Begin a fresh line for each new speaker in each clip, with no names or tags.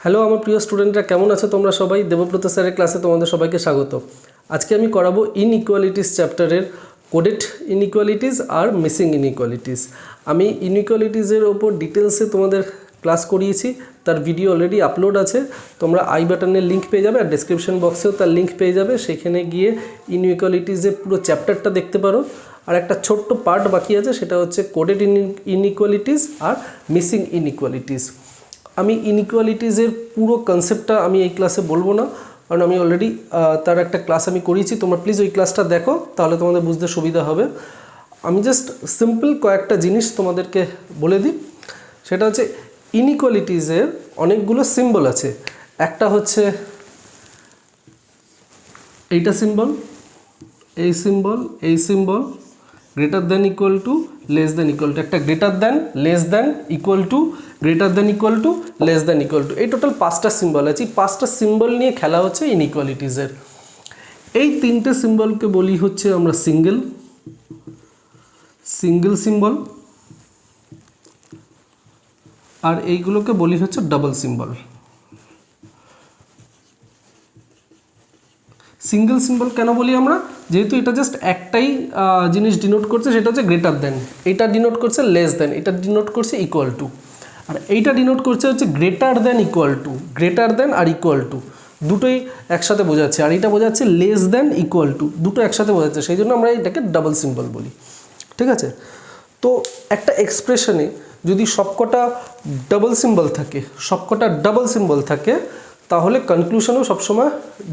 Hello আমার প্রিয় স্টুডেন্টরা, কেমন আছো তোমরা সবাই? দেবব্রত স্যারের ক্লাসে তোমাদের সবাইকে স্বাগত। আজকে আমি করাবো ইনইকুয়ালিটিস চ্যাপ্টারের কোডেড ইনইকুয়ালিটিস আর মিসিং ইনইকুয়ালিটিস। আমি ইনইকুয়ালিটিসের ওপর ডিটেলসে তোমাদের ক্লাস করিয়েছি, তার ভিডিও অলরেডি আপলোড আছে। তোমরা আই বাটনের লিঙ্ক পেয়ে যাবে আর ডেসক্রিপশন বক্সেও তার লিঙ্ক পেয়ে যাবে। সেখানে গিয়ে ইনইকুয়ালিটিসের পুরো চ্যাপ্টারটা দেখতে পারো। আর একটা ছোট্ট পার্ট বাকি আছে, সেটা হচ্ছে কোডেড ইনইকুয়ালিটিস আর মিসিং ইনইকুয়ালিটিস। আমি ইনইকুয়ালিটিসের পুরো কনসেপ্টটা আমি এই ক্লাসে বলবো না, কারণ আমি অলরেডি তার একটা ক্লাস আমি করিয়েছি। তোমরা প্লিজ ওই ক্লাসটা দেখো, তাহলে তোমাদের বুঝতে সুবিধা হবে। আমি জাস্ট সিম্পল কয়েকটা জিনিস তোমাদেরকে বলে দিই। সেটা হচ্ছে ইনইকুয়ালিটিসের অনেকগুলো সিম্বল আছে। একটা হচ্ছে এইটা সিম্বল, এই সিম্বল, এই symbol, greater than equal to, less than equal to, একটা greater than, less than, equal to, greater than equal to, less than equal to, এই টোটাল 5টা সিম্বল আছে। এই 5টা সিম্বল নিয়ে খেলা হচ্ছে ইনইকুয়ালিটিসের। এই 3টে সিম্বলকে বলি হচ্ছে আমরা সিঙ্গেল সিম্বল, আর এইগুলোকে বলি হচ্ছে ডাবল সিম্বল। সিঙ্গেল সিম্বল কেন বলি আমরা? যেহেতু এটা জাস্ট একটাই জিনিস ডিনোট করছে, সেটা হচ্ছে গ্রেটার দেন। এটা ডিনোট করছে লেস দেন, এটা ডিনোট করছে ইকুয়াল টু, আর এইটা ডিনোট করছে হচ্ছে greater than equal to. Greater than আর ইকুয়াল টু দুটোই একসাথে বোঝাচ্ছে, আর এটা বোঝাচ্ছে লেস দেন ইকুয়াল টু, দুটো একসাথে বোঝাচ্ছে। সেই জন্য আমরা এটাকে ডাবল সিম্বল বলি। ঠিক আছে? তো একটা এক্সপ্রেশনে যদি সবকটা ডাবল সিম্বল থাকে, তাহলে কনক্লুশনও সবসময়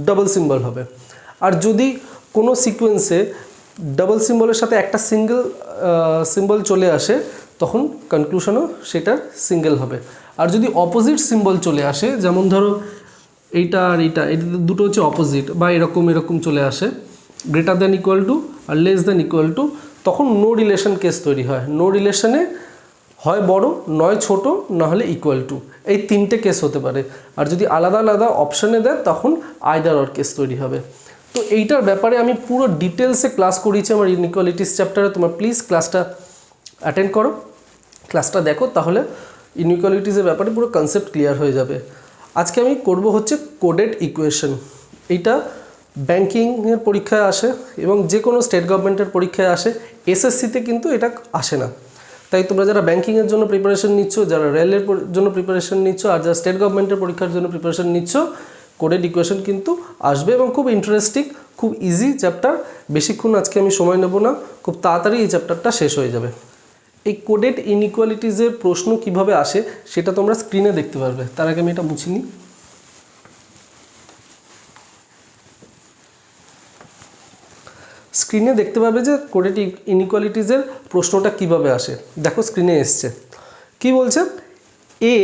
ডাবল সিম্বল হবে। আর যদি কোনো সিকোয়েন্সে ডাবল সিম্বলের সাথে একটা সিঙ্গেল সিম্বল চলে আসে, তখন কনক্লুশনও সেটার সিঙ্গেল হবে। আর যদি অপোজিট সিম্বল চলে আসে, যেমন ধরো এইটা আর এইটা, এটা দুটো হচ্ছে অপোজিট, বা এরকম চলে আসে, গ্রেটার দ্যান ইকুয়াল টু আর লেস দ্যান ইকুয়াল টু, তখন নো রিলেশন কেস তৈরি হয়। নো রিলেশনে হয় বড়, নয় ছোট, না হলে ইকুয়াল টু, এই 3টে কেস হতে পারে। আর যদি আলাদা আলাদা অপশানে দেয়, তখন আইদার অর কেস তৈরি হবে। তো এইটার ব্যাপারে আমি পুরো ডিটেলসে ক্লাস করিয়েছি আমার ইনইকুয়ালিটিস চ্যাপ্টারে। তোমরা প্লিজ ক্লাসটা অ্যাটেন্ড করো, ক্লাসটা দেখো, তাহলে ইনইকুয়ালিটিসের ব্যাপারে পুরো কনসেপ্ট ক্লিয়ার হয়ে যাবে। আজকে আমি করব হচ্ছে কোডেড ইকুয়েশন। এইটা ব্যাঙ্কিংয়ের পরীক্ষায় আসে এবং যে কোনো স্টেট গভর্নমেন্টের পরীক্ষায় আসে। এসএসসিতে কিন্তু এটা আসে না। তাই তোমরা যারা ব্যাঙ্কিংয়ের জন্য প্রিপারেশন নিচ্ছ, যারা রেলের জন্য প্রিপারেশন নিচ্ছ, আর যারা স্টেট গভর্নমেন্টের পরীক্ষার জন্য প্রিপারেশন নিচ্ছ, কোডেড ইকুয়েশন কিন্তু আসবে এবং খুব ইন্টারেস্টিং, খুব ইজি চ্যাপ্টার। বেশিক্ষণ আজকে আমি সময় নেব না, খুব তাড়াতাড়ি এই চ্যাপ্টারটা শেষ হয়ে যাবে। এই কোডেড ইনইকুয়ালিটিসের প্রশ্ন কিভাবে আসে সেটা তোমরা স্ক্রিনে দেখতে পারবে। তার আগে আমি এটা মুছে নিই। স্ক্রিনে দেখতে পাবে যে কোডেড ইনইকুয়ালিটিসের প্রশ্নটা কিভাবে আসে। দেখো স্ক্রিনে এসছে, কি বলছে? A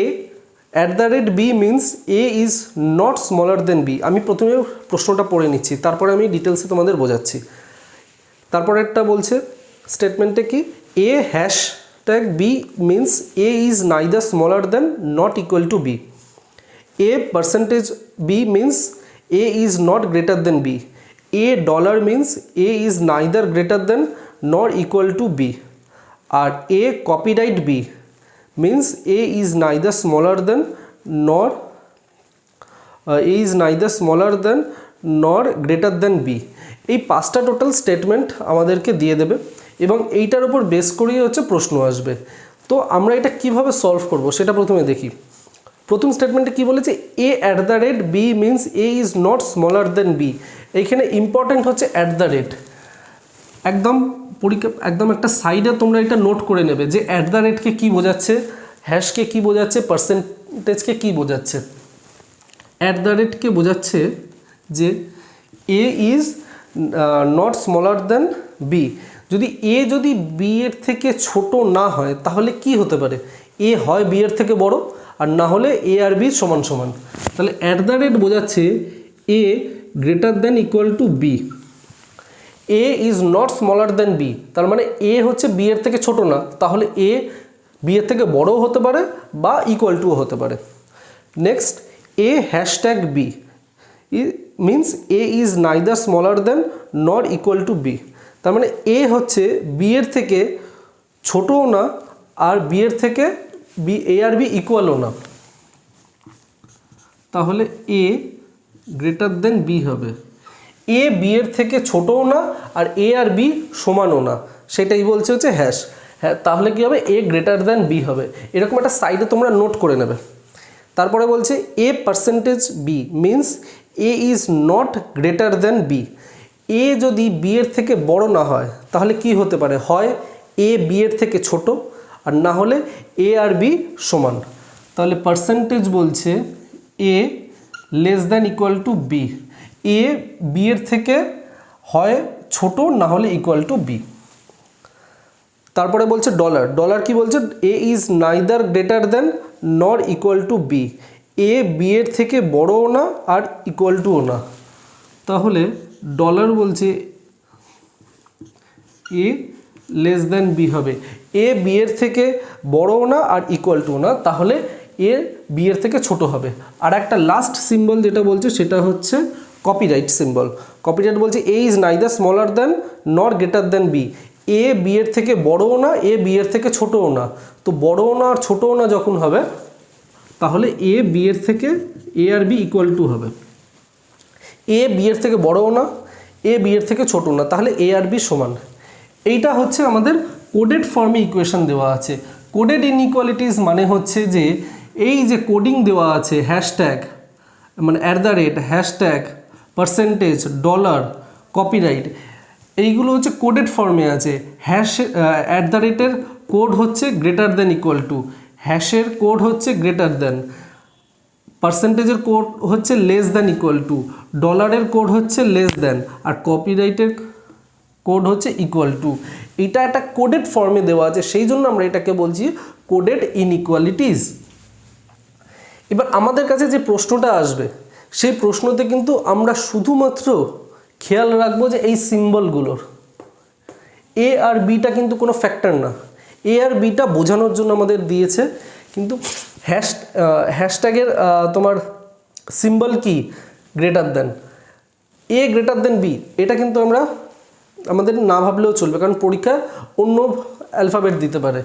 @ B means A is not smaller than B. আমি প্রথমে প্রশ্নটা পড়ে নিচ্ছি, তারপরে আমি ডিটেলসে তোমাদের বোঝাচ্ছি। তারপরে একটা বলছে স্টেটমেন্টে কি, A hashtag B means A is neither smaller than not equal to B. A percentage B means A is not greater than B. A dollar means A is neither greater than nor equal to B. আর A copyright B means A is neither smaller than nor greater than B. এই 5টা total statement আমাদেরকে দিয়ে দেবে এবং এইটার উপর base করেই হচ্ছে প্রশ্ন আসবে। তো আমরা এটা কিভাবে সলভ করব সেটা প্রথমে দেখি। প্রথম স্টেটমেন্টে কি বলেছে? A @ B means A is not smaller than B. এইখানে ইম্পর্ট্যান্ট হচ্ছে @ একদম একটা সাইডে তোমরা এটা নোট করে নেবে যে কে কী বোঝাচ্ছে, হ্যাশকে কী বোঝাচ্ছে, পার্সেন্টেজকে কী বোঝাচ্ছে। কে বোঝাচ্ছে যে A is not smaller than B. যদি এ যদি বি এর থেকে ছোট না হয়, তাহলে কি হতে পারে? এ হয় বি এর থেকে বড়, আর না হলে এ আর বি সমান সমান। তাহলে @ বোঝাচ্ছে A greater than equal to B. A is not smaller than B, তার মানে এ হচ্ছে বি এর থেকে ছোট না, তাহলে এ বি এর থেকে বড়ও হতে পারে বা ইকুয়াল টুও হতে পারে। Next, A hashtag B means A is neither smaller than not equal to B. তার মানে এ হচ্ছে বি এর থেকে ছোটও না, আর বি এর থেকে এ আর বি ইকুয়ালও না। তাহলে এ গ্রেটার দেন বি হবে। এ বি এর থেকে ছোটও না আর এ আর বি সমানও না, সেটাই বলছে হচ্ছে হ্যাশ। হ্যাঁ, তাহলে কি হবে? এ গ্রেটার দেন বি হবে। এরকম একটা সাইডে তোমরা নোট করে নেবে। তারপরে বলছে A percentage B means A is not greater than B. A যদি বি এর থেকে বড় না হয় তাহলে কি হতে পারে? হয় এ বি এর থেকে ছোট, আর না হলে এ আর বি সমান। তাহলে পার্সেন্টেজ বলছে A less than equal to B. A B এর থেকে হয় ছোট, না হলে ইকুয়াল টু বি। তারপরে বলছে ডলার। ডলার কি বলছে? A is neither greater than nor equal to B. A B এর থেকে বড়ও না আর ইকুয়াল টুও না। তাহলে ডলার বলছে এ লেস দেন বি হবে। এ বি এর থেকে বড়ও না আর ইকুয়াল টুও না, তাহলে এ বি এর থেকে ছোট হবে। আর একটা লাস্ট সিম্বল যেটা বলছে সেটা হচ্ছে কপিরাইট সিম্বল। কপিরাইট বলছে এ ইজ নাইদার স্মলার দেন নর greater than B. A B এর থেকে বড়ও না, এ বি এর থেকে ছোটও না। তো বড়ও না আর ছোটও না যখন হবে, তাহলে এ বি এর থেকে এ আর বি ইকুয়াল টু হবে। এ বি এর থেকে বড়ও না, এ বি এর থেকে ছোটও না, তাহলে এ আর বি সমান। এইটা হচ্ছে আমাদের কোডেড ফর্মে ইকুয়েশন দেওয়া আছে। কোডেড ইনইকুয়ালিটিস মানে হচ্ছে যে এই যে কোডিং দেওয়া আছে, হ্যাশট্যাগ মানে @ হ্যাশট্যাগ পার্সেন্টেজ ডলার কপিরাইট, এইগুলো হচ্ছে কোডেড ফর্মে আছে। হ্যাশ @এর কোড হচ্ছে গ্রেটার দেন ইকুয়াল টু, হ্যাশের কোড হচ্ছে গ্রেটার দেন, পার্সেন্টেজের কোড হচ্ছে লেস দেন ইকুয়াল টু, ডলারের কোড হচ্ছে লেস দেন, আর কপিরাইটের কোড হচ্ছে ইকুয়াল টু। এটা একটা কোডেড ফর্মে দেওয়া আছে, সেই জন্য আমরা এটাকে বলছি কোডেড ইনইকুয়ালিটিস। এবার আমাদের কাছে যে প্রশ্নটা আসবে, সেই প্রশ্নতে কিন্তু আমরা শুধুমাত্র খেয়াল রাখবো যে এই সিম্বলগুলোর এ আর বিটা কিন্তু কোনো ফ্যাক্টর না। এ আর বিটা বোঝানোর জন্য আমাদের দিয়েছে, কিন্তু হ্যাশট্যাগের তোমার সিম্বল কি? Greater than. A greater than B, এটা কিন্তু আমরা আমাদের না ভাবলেও চলবে, কারণ পরীক্ষা অন্য অ্যালফাবেট দিতে পারে,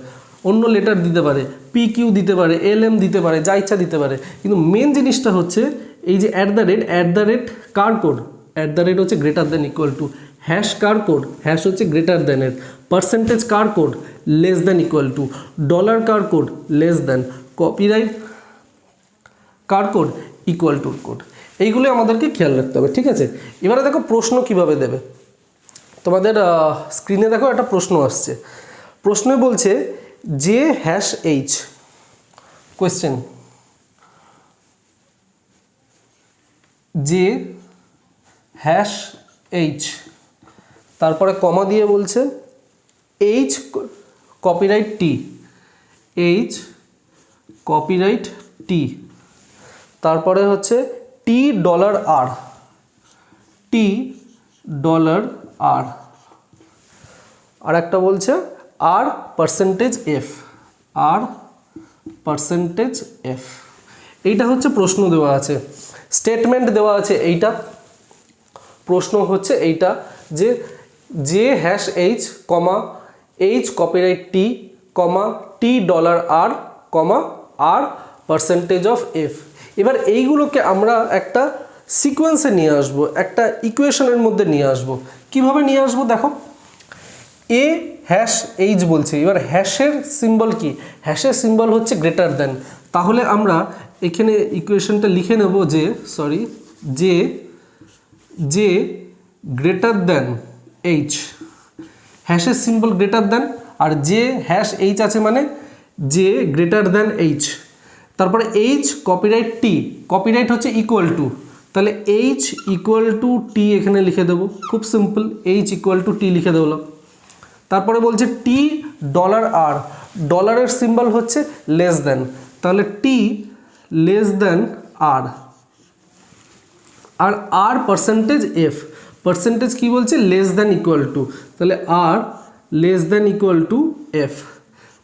অন্য লেটার দিতে পারে, PQ দিতে পারে, LM দিতে পারে, যা ইচ্ছা দিতে পারে। কিন্তু মেন জিনিসটা হচ্ছে এই যে @ কার কোড? @ হচ্ছে greater than equal to, hash কার কোড? হ্যাশ হচ্ছে গ্রেটার দেনের, পার্সেন্টেজ কার code? Less than equal to, dollar কার কোড? লেস দেন, কপিরাইট কার কোড? ইকুয়াল টুর কোড। এইগুলো আমাদেরকে খেয়াল রাখতে হবে, ঠিক আছে? এবারে দেখো প্রশ্ন কিভাবে দেবে। তোমাদের স্ক্রিনে দেখো একটা প্রশ্ন আসছে। প্রশ্নে বলছে যে হ্যাশ এইচ, কোয়েশ্চেন, যে হ্যাশ এইচ, তারপরে কমা দিয়ে বলছে এইচ কপিরাইট টি, এইচ কপিরাইট টি, তারপরে হচ্ছে টি ডলার আর, টি ডলার আর, আর একটা বলছে আর পার্সেন্টেজ এফ, আর পার্সেন্টেজ এফ। এইটা হচ্ছে প্রশ্ন দেওয়া আছে, স্টেটমেন্ট দেওয়া আছে। এইটা প্রশ্ন হচ্ছে এইটা যে যে hash H comma H copyright T comma T dollar R comma R percentage of F. এবার এইগুলোকে আমরা একটা সিকোয়েন্সে নিয়ে আসবো, একটা ইকুয়েশনের মধ্যে নিয়ে আসবো। কিভাবে নিয়ে আসবো দেখো, এ হ্যাশ এইচ বলছে, এবার হ্যাশের সিম্বল কি? হ্যাশের সিম্বল হচ্ছে গ্রেটার দেন। তাহলে আমরা এখানে ইকুয়েশনটা লিখে নেব যে যে গ্রেটার দেন এইচ, হ্যাশের সিম্বল গ্রেটার দেন, আর যে হ্যাশ এইচ আছে মানে যে গ্রেটার দেন এইচ, তারপরে এইচ কপিরাইট টি, কপিরাইট হচ্ছে ইকুয়াল টু, তাহলে এইচ ইকুয়াল টু টি এখানে লিখে দেবো, খুব simple, H equal to T লিখে দেবো। তারপরে বলছে টি ডলার আর, ডলারের সিম্বল হচ্ছে লেস দেন, তাহলে টি লেস দেন আর, আর আর পার্সেন্টেজ এফ, পার্সেন্টেজ কি বলছে? লেস দেন ইকুয়াল টু, তাহলে R less than equal to F.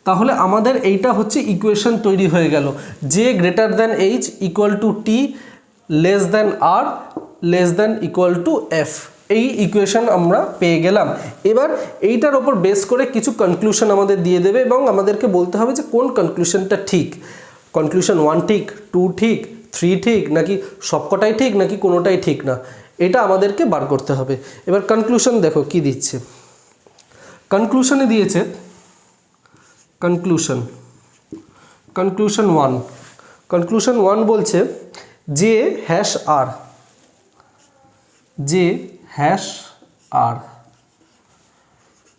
তাহলে আমাদের এইটা হচ্ছে ইকুয়েশন তৈরি হয়ে গেল, J greater than H equal to T less than R less than equal to F. এই ইকুয়েশন আমরা পেয়ে গেলাম। এবার এইটার ওপর বেস করে কিছু কনক্লুশন আমাদের দিয়ে দেবে এবং আমাদেরকে বলতে হবে যে কোন কনক্লুশনটা ঠিক। কনক্লুশন 1 ঠিক, 2 ঠিক, 3 ঠিক নাকি সবকটাই ঠিক নাকি কোনোটাই ঠিক না, এটা আমাদেরকে বার করতে হবে। এবার কনক্লুশন দেখো কি দিচ্ছে। কনক্লুশনে দিয়েছে কনক্লুশন 1 বলছে যে হ্যাশ আর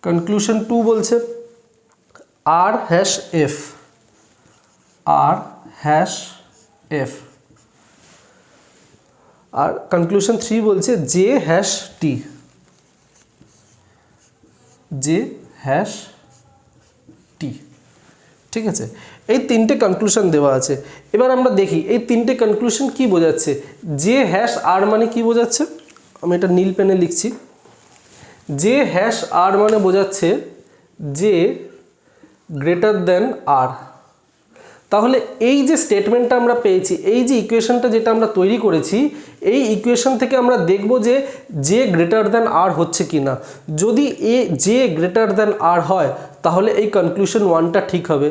কনক্লুশন 2 বলছে আর হ্যাশ এফ আর কনক্লুশন 3 বলছে জে হ্যাশ টি ঠিক আছে। এই তিনটে কনক্লুশন দেওয়া আছে। এবার আমরা দেখি এই তিনটে কনক্লুশন কি বোঝাচ্ছে। জে হ্যাশ আর মানে কি বোঝাচ্ছে, আমি এটা নীল পেনে লিখছি। জে হ্যাশ আর মানে বোঝাচ্ছে জে গ্রেটার দেন আর। তাহলে এই যে স্টেটমেন্টটা আমরা পেয়েছি, এই যে ইকুয়েশনটা যেটা আমরা তৈরি করেছি, এই ইকুয়েশন থেকে আমরা দেখব যে জে গ্রেটার দেন আর হচ্ছে কি না। যদি জে গ্রেটার দেন আর হয় তাহলে এই কনক্লুশন 1টা ঠিক হবে।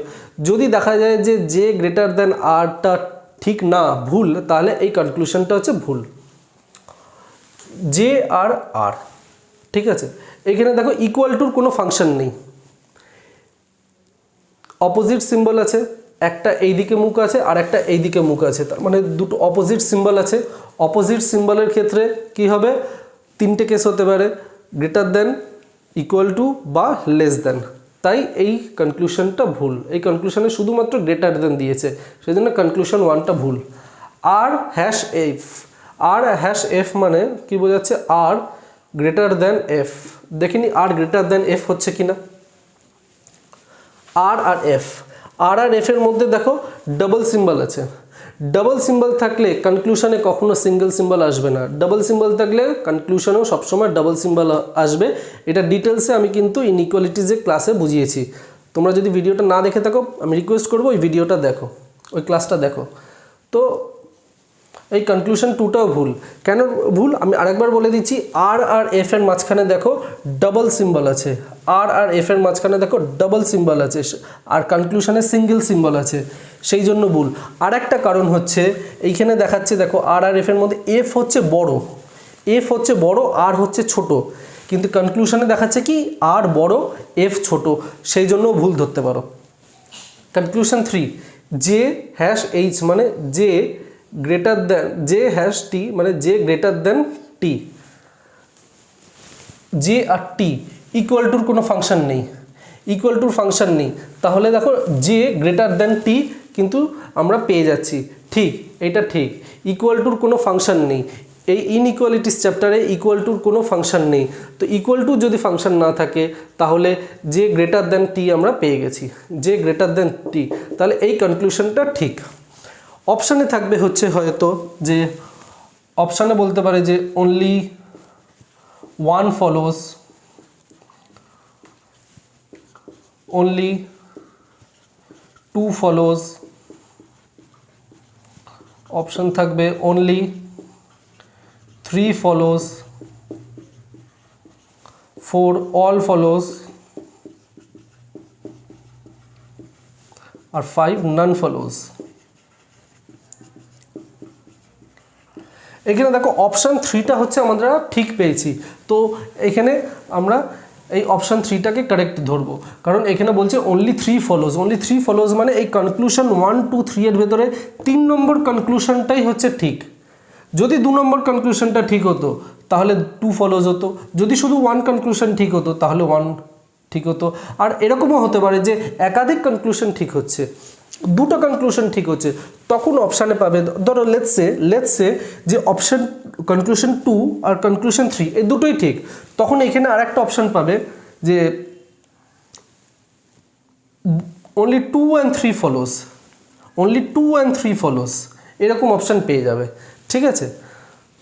যদি দেখা যায় যে জে গ্রেটার দেন আরটা ঠিক না, ভুল, তাহলে এই কনক্লুশনটা হচ্ছে ভুল। জে আর আর, ঠিক আছে। এখানে দেখো ইকুয়াল টুর কোনো ফাংশন নেই, অপোজিট সিম্বল আছে, একটা এই দিকে মুখ আছে আর একটা এই দিকে মুখ আছে, তার মানে দুটো অপোজিট সিম্বল আছে। অপোজিট সিম্বলের ক্ষেত্রে কি হবে, তিনটে কেস হতে পারে, গ্রেটার দেন, ইকুয়াল টু বা লেস দেন। তাই এই কনক্লুশনটা ভুল। এই কনক্লুশনে শুধুমাত্র গ্রেটার দেন দিয়েছে, সেই জন্য কনক্লুশন 1টা ভুল। আর হ্যাশ এফ মানে কি বোঝাচ্ছে, আর গ্রেটার দেন এফ। দেখিনি আর গ্রেটার দেন এফ হচ্ছে কিনা। আর আর এফের মধ্যে দেখো ডাবল সিম্বল আছে। ডাবল সিম্বল থাকলে কনক্লুশনে কখনো সিঙ্গেল সিম্বল আসবে না, ডাবল সিম্বল থাকলে কনক্লুশনেও সবসময় ডাবল সিম্বল আসবে। এটা ডিটেলসে আমি কিন্তু ইনইকুয়ালিটিজের ক্লাসে বুঝিয়েছি। তোমরা যদি ভিডিওটা না দেখে থাকো আমি রিকোয়েস্ট করবো ওই ভিডিওটা দেখো, ওই ক্লাসটা দেখো। তো এই কনক্লুশন 2টাও ভুল। কেন ভুল আমি আরেকবার বলে দিচ্ছি। আর এফ এর মাঝখানে দেখো ডাবল সিম্বল আছে, আর এফ এর মাঝখানে দেখো ডাবল সিম্বল আছে, আর কনক্লুশনে সিঙ্গেল সিম্বল আছে, সেই জন্য ভুল। আর একটা কারণ হচ্ছে এইখানে দেখাচ্ছে দেখো আর এফ এর মধ্যে এফ হচ্ছে বড় আর হচ্ছে ছোট, কিন্তু কনক্লুশনে দেখাচ্ছে কি আর বড় এফ ছোট, সেই জন্য ভুল ধরতে পারো। কনক্লুশন 3 জে হ্যাশ এইচ মানে J greater than, J hash T মানে J greater than T. J আর টি ইকুয়াল টুর কোনো ফাংশন নেই, তাহলে দেখো জে গ্রেটার দেন টি কিন্তু আমরা পেয়ে যাচ্ছি, ঠিক, এটা ঠিক। ইকুয়াল টুর কোনো ফাংশন নেই, এই ইনইকুয়ালিটিস চ্যাপ্টারে ইকুয়াল টুর কোনো ফাংশন নেই। তো ইকুয়াল টু যদি ফাংশন না থাকে তাহলে জে গ্রেটার দেন টি আমরা পেয়ে গেছি, জে গ্রেটার দেন টি, তাহলে এই কনক্লুশনটা ঠিক। অপশানে থাকবে হচ্ছে হয়তো যে অপশানে বলতে পারে যে only one follows, only 2 follows, option থাকবে only 3 follows, 4 all follows আর 5 none follows। এখানে দেখো অপশন 3টা হচ্ছে আমরা ঠিক পেয়েছি, তো এখানে আমরা এই অপশান 3টাকে কারেক্ট ধরবো, কারণ এখানে বলছে অনলি 3 ফলোজ মানে এই কনক্লুশন 1 2 3 এর ভেতরে 3 নম্বর কনক্লুশনটাই হচ্ছে ঠিক। যদি 2 নম্বর কনক্লুশনটা ঠিক হতো তাহলে 2 ফলোজ হতো, যদি শুধু 1 কনক্লুশন ঠিক হতো তাহলে 1 ঠিক হতো। আর এরকমও হতে পারে যে একাধিক কনক্লুশন ঠিক হচ্ছে, 2টা কনক্লুশন ঠিক হচ্ছে, তখন অপশানে পাবে। ধরো লেটস সে যে অপশান কনক্লুশন 2 আর কনক্লুশন 3 এই দুটোই ঠিক, তখন এখানে আর একটা অপশান পাবে যে only 2 and 3 follows, এরকম অপশান পেয়ে যাবে, ঠিক আছে।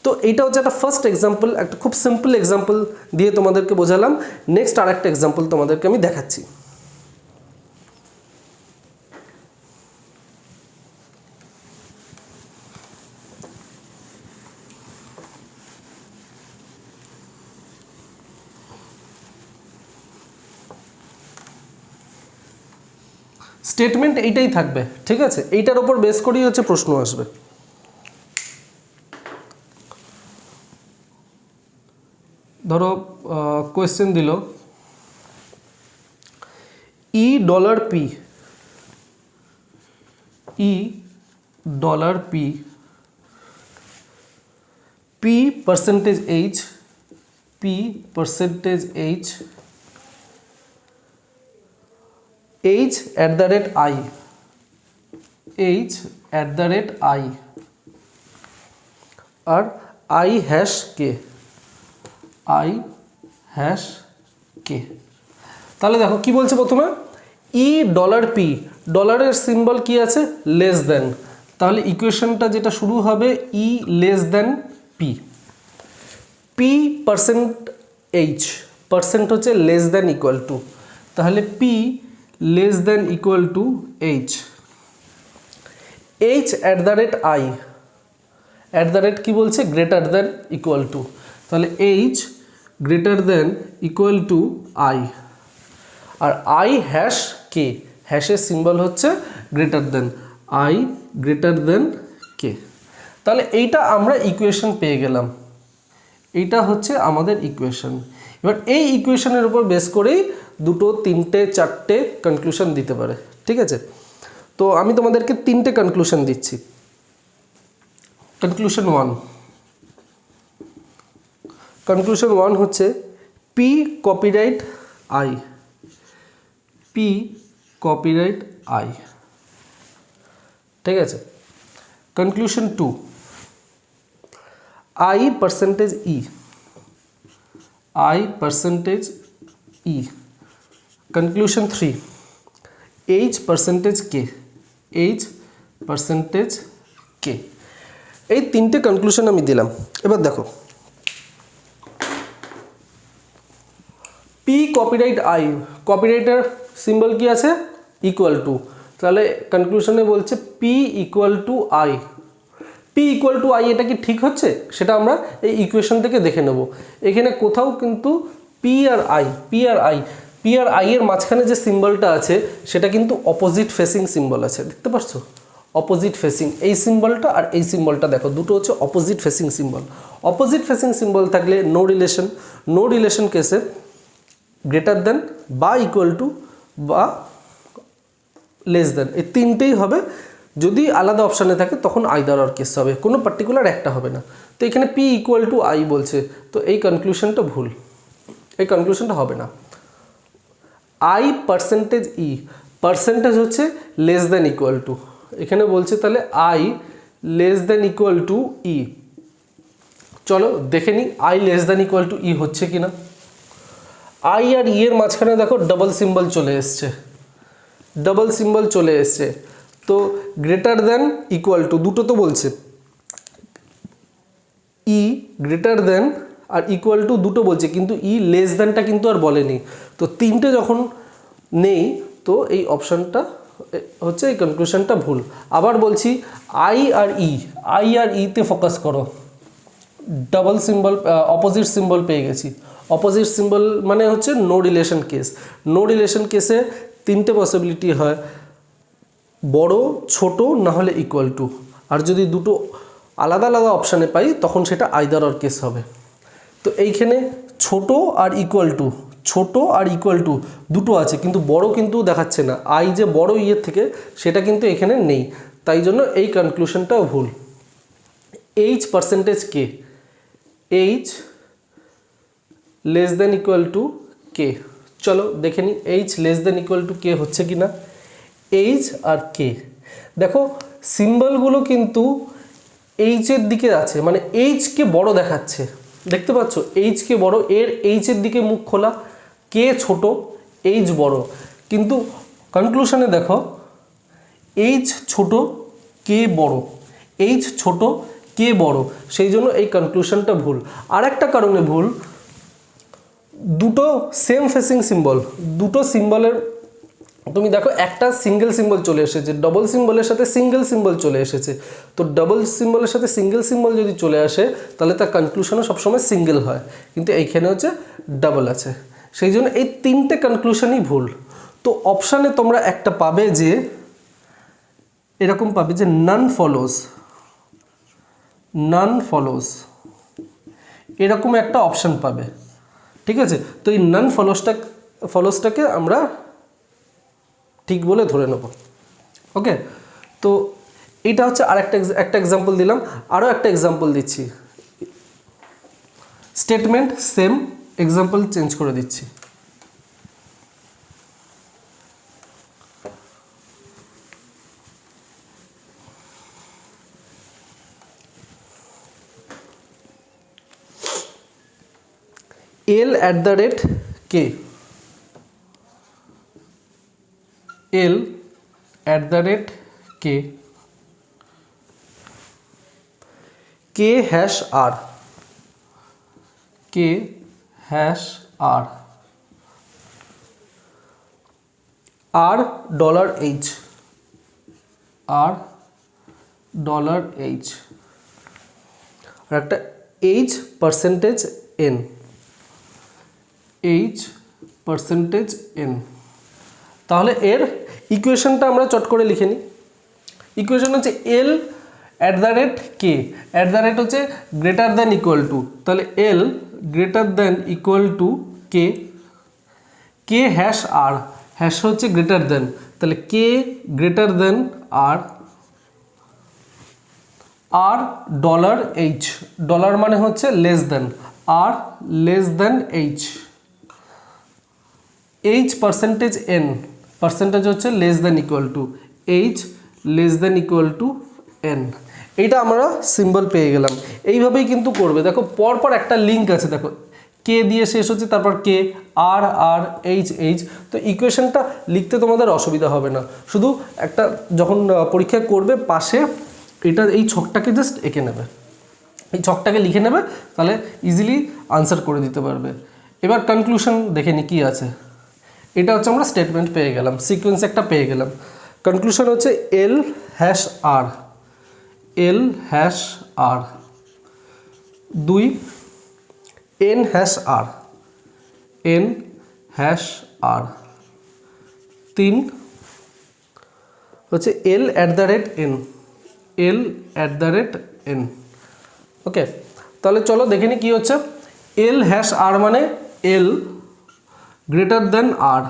তো এইটা হচ্ছে একটা ফার্স্ট এক্সাম্পল, একটা খুব সিম্পল এক্সাম্পল দিয়ে তোমাদেরকে বোঝালাম। নেক্সট আর একটা এক্সাম্পল তোমাদেরকে আমি দেখাচ্ছি। স্টেটমেন্ট এইটাই থাকবে, ঠিক আছে, এইটার ওপর বেস করেই হচ্ছে প্রশ্ন আসবে। ধরো কোয়েশ্চেন দিল E dollar P, E dollar P, P percentage H, P percentage H, H at the rate I, H at the rate I, আর I hash K, I hash K. তাহলে দেখো কি বলছে প্রথমে, ই ডলার পি, ডলারের symbol কি আছে, less than, তাহলে ইকুয়েশনটা যেটা শুরু হবে E less than P, P percent H, percent হচ্ছে লেস দেন ইকুয়াল টু, তাহলে P less than equal two H, H at the rate I, at the rate কী বলছে, গ্রেটার দেন ইকুয়াল টু, তাহলে H greater than equal to I, আর I hash K, হ্যাশের symbol হচ্ছে greater than, I greater than K. তাহলে এইটা আমরা equation পেয়ে গেলাম, এইটা হচ্ছে আমাদের ইকুয়েশন। এবার এই ইকুয়েশনের উপর বেস করেই দুটো, তিনটে, চারটে কনক্লুশন দিতে পারে, ঠিক আছে। তো আমি তোমাদেরকে তিনটে কনক্লুশন দিচ্ছি। কনক্লুশন ওয়ান, কনক্লুশন ওয়ান হচ্ছে P copyright I, P copyright I, ঠিক আছে। Conclusion two, I percentage E, I percentage E. Conclusion three, H percentage K, H percentage K. এই তিনটে কনক্লুশন আমি দিলাম। এবার দেখো পি কপিরাইট আই, কপিরাইটের সিম্বল কি আছে, ইকুয়াল টু, তাহলে কনক্লুশনে বলছে P equal to I, P equal to I, এটা কি ঠিক হচ্ছে সেটা আমরা এই ইকুয়েশন থেকে দেখে নেব। এখানে কোথাও কিন্তু P R I, P R I, P R I এর মাঝখানে যে সিম্বলটা আছে সেটা কিন্তু অপোজিট ফেসিং সিম্বল আছে, দেখতে পাচ্ছ, অপোজিট ফেসিং, এই সিম্বলটা আর এই সিম্বলটা দেখো দুটো হচ্ছে opposite facing symbol. Opposite facing symbol থাকলে নো রিলেশন, নো রিলেশন কেসে গ্রেটার দেন বা ইকুয়াল টু বা লেস দেন, এই তিনটেই হবে। যদি আলাদা অপশানে থাকে তখন আইদার অর কেস হবে, কোনো পার্টিকুলার একটা হবে না। তো এখানে পি ইকুয়াল টু আই বলছে, তো এই কনক্লুশনটা ভুল, এই কনক্লুশনটা হবে না। আই পার্সেন্টেজ ই, পার্সেন্টেজ হচ্ছে লেস দেন ইকুয়াল টু, এখানে বলছে তাহলে I less than equal to E. চলো দেখে নিই I less than equal to E হচ্ছে কি না। আই আর ই এর মাঝখানে দেখো ডাবল সিম্বল চলে এসছে, ডাবল সিম্বল চলে এসছে, তো গ্রেটার দেন ইকুয়াল টু দুটো তো বলছে, ই গ্রেটার দেন আর ইকুয়াল টু দুটো বলছে, কিন্তু ই লেস দেনটা কিন্তু আর বলেনি। তো তিনটে যখন নেই তো এই অপশানটা হচ্ছে, এই কনক্লুশনটা ভুল। আবার বলছি আই আর ই, আই আর ইতে ফোকাস করো, ডাবল সিম্বল, অপোজিট সিম্বল পেয়ে গেছি। অপোজিট সিম্বল মানে হচ্ছে no relation case. No relation কেসে তিনটে পসিবিলিটি হয়, বড়, ছোট, না হলে ইকুয়াল টু। আর যদি দুটো আলাদা আলাদা অপশানে পাই তখন সেটা আইদার অর কেস হবে। তো এইখানে ছোট আর ইকুয়াল টু, ছোট আর ইকুয়াল টু দুটো আছে, কিন্তু বড় কিন্তু দেখাচ্ছে না, আই যে বড় ইয়ের থেকে সেটা কিন্তু এখানে নেই, তাই জন্য এই কনক্লুশনটাও ভুল। H percentage K, H less than equal to K. চলো দেখে নিই H less than equal to K হচ্ছে কি না। এইচ আর কে, দেখো সিম্বলগুলো কিন্তু এইচের দিকে আছে, মানে এইচকে বড় দেখাচ্ছে, দেখতে পাচ্ছ, এইচকে বড়, এর এইচের দিকে মুখ খোলা, কে ছোট, এইচ বড়, কিন্তু কনক্লুশনে দেখো এইচ ছোট, কে বড়, এইচ ছোট, কে বড়, সেই জন্য এই কনক্লুশনটা ভুল। আর একটা কারণে ভুল, দুটো সেম ফেসিং সিম্বল, দুটো সিম্বলের তুমি দেখো একটা সিঙ্গেল সিম্বল চলে এসেছে, ডবল সিম্বলের সাথে সিঙ্গেল সিম্বল চলে এসেছে, তো ডবল সিম্বলের সাথে সিঙ্গেল সিম্বল যদি চলে আসে তাহলে তার কনক্লুশনও সবসময় সিঙ্গেল হয়, কিন্তু এইখানে হচ্ছে ডাবল আছে, সেই জন্য এই তিনটে কনক্লুশনই ভুল। তো অপশানে তোমরা একটা পাবে যে এরকম পাবে যে নান ফলোজ, নান ফলোজ, এরকম একটা অপশান পাবে, ঠিক আছে, তো এই নান ফলোসটাকে আমরা ঠিক বলে ধরে নেব। ওকে, তো এটা হচ্ছে আর একটা এক্সাম্পল দিলাম। আরও একটা এক্সাম্পল দিচ্ছি, স্টেটমেন্ট সেম, এক্সাম্পল চেঞ্জ করে দিচ্ছি। L @ k, L @ k, k hash r, k hash r, r $h, r $h, আর একটা h %n, h %n। তাহলে এর ইকুয়েশনটা আমরা চট করে লিখে নিই। ইকুয়েশন হচ্ছে L @ k, @ হচ্ছে গ্রেটার দ্যান ইকুয়াল টু, তাহলে L greater than equal to k, k hash r, hash হচ্ছে গ্রেটার দ্যান, তাহলে k greater than r, r $h, dollar মানে হচ্ছে less than, r less than h, h %n, percentage হচ্ছে less than equal to, h less than equal to n। এইটা আমরা symbol পেয়ে গেলাম। এইভাবেই কিন্তু করবে, দেখো পরপর একটা লিঙ্ক আছে, দেখো কে দিয়ে শেষ হচ্ছে, তারপর কে, আর আর এইচ এইচ। তো ইকুয়েশনটা লিখতে তোমাদের অসুবিধা হবে না, শুধু একটা যখন পরীক্ষা করবে পাশে এটা এই ছকটাকে জাস্ট এঁকে নেবে, এই ছকটাকে লিখে নেবে, তাহলে ইজিলি আনসার করে দিতে পারবে। এবার কনক্লুশন দেখে নি কী আছে। এটা হচ্ছে আমরা স্টেটমেন্ট পেয়ে গেলাম, সিকোয়েন্স একটা পেয়ে গেলাম। কনক্লুশন হচ্ছে L hash r, L hash r, 2 n hash r, n hash r, 3 হচ্ছে L @ n, L @ n। ওকে, তাহলে চলো দেখে নি কী হচ্ছে। L হ্যাশ r মানে L গ্রেটার দ্যান r,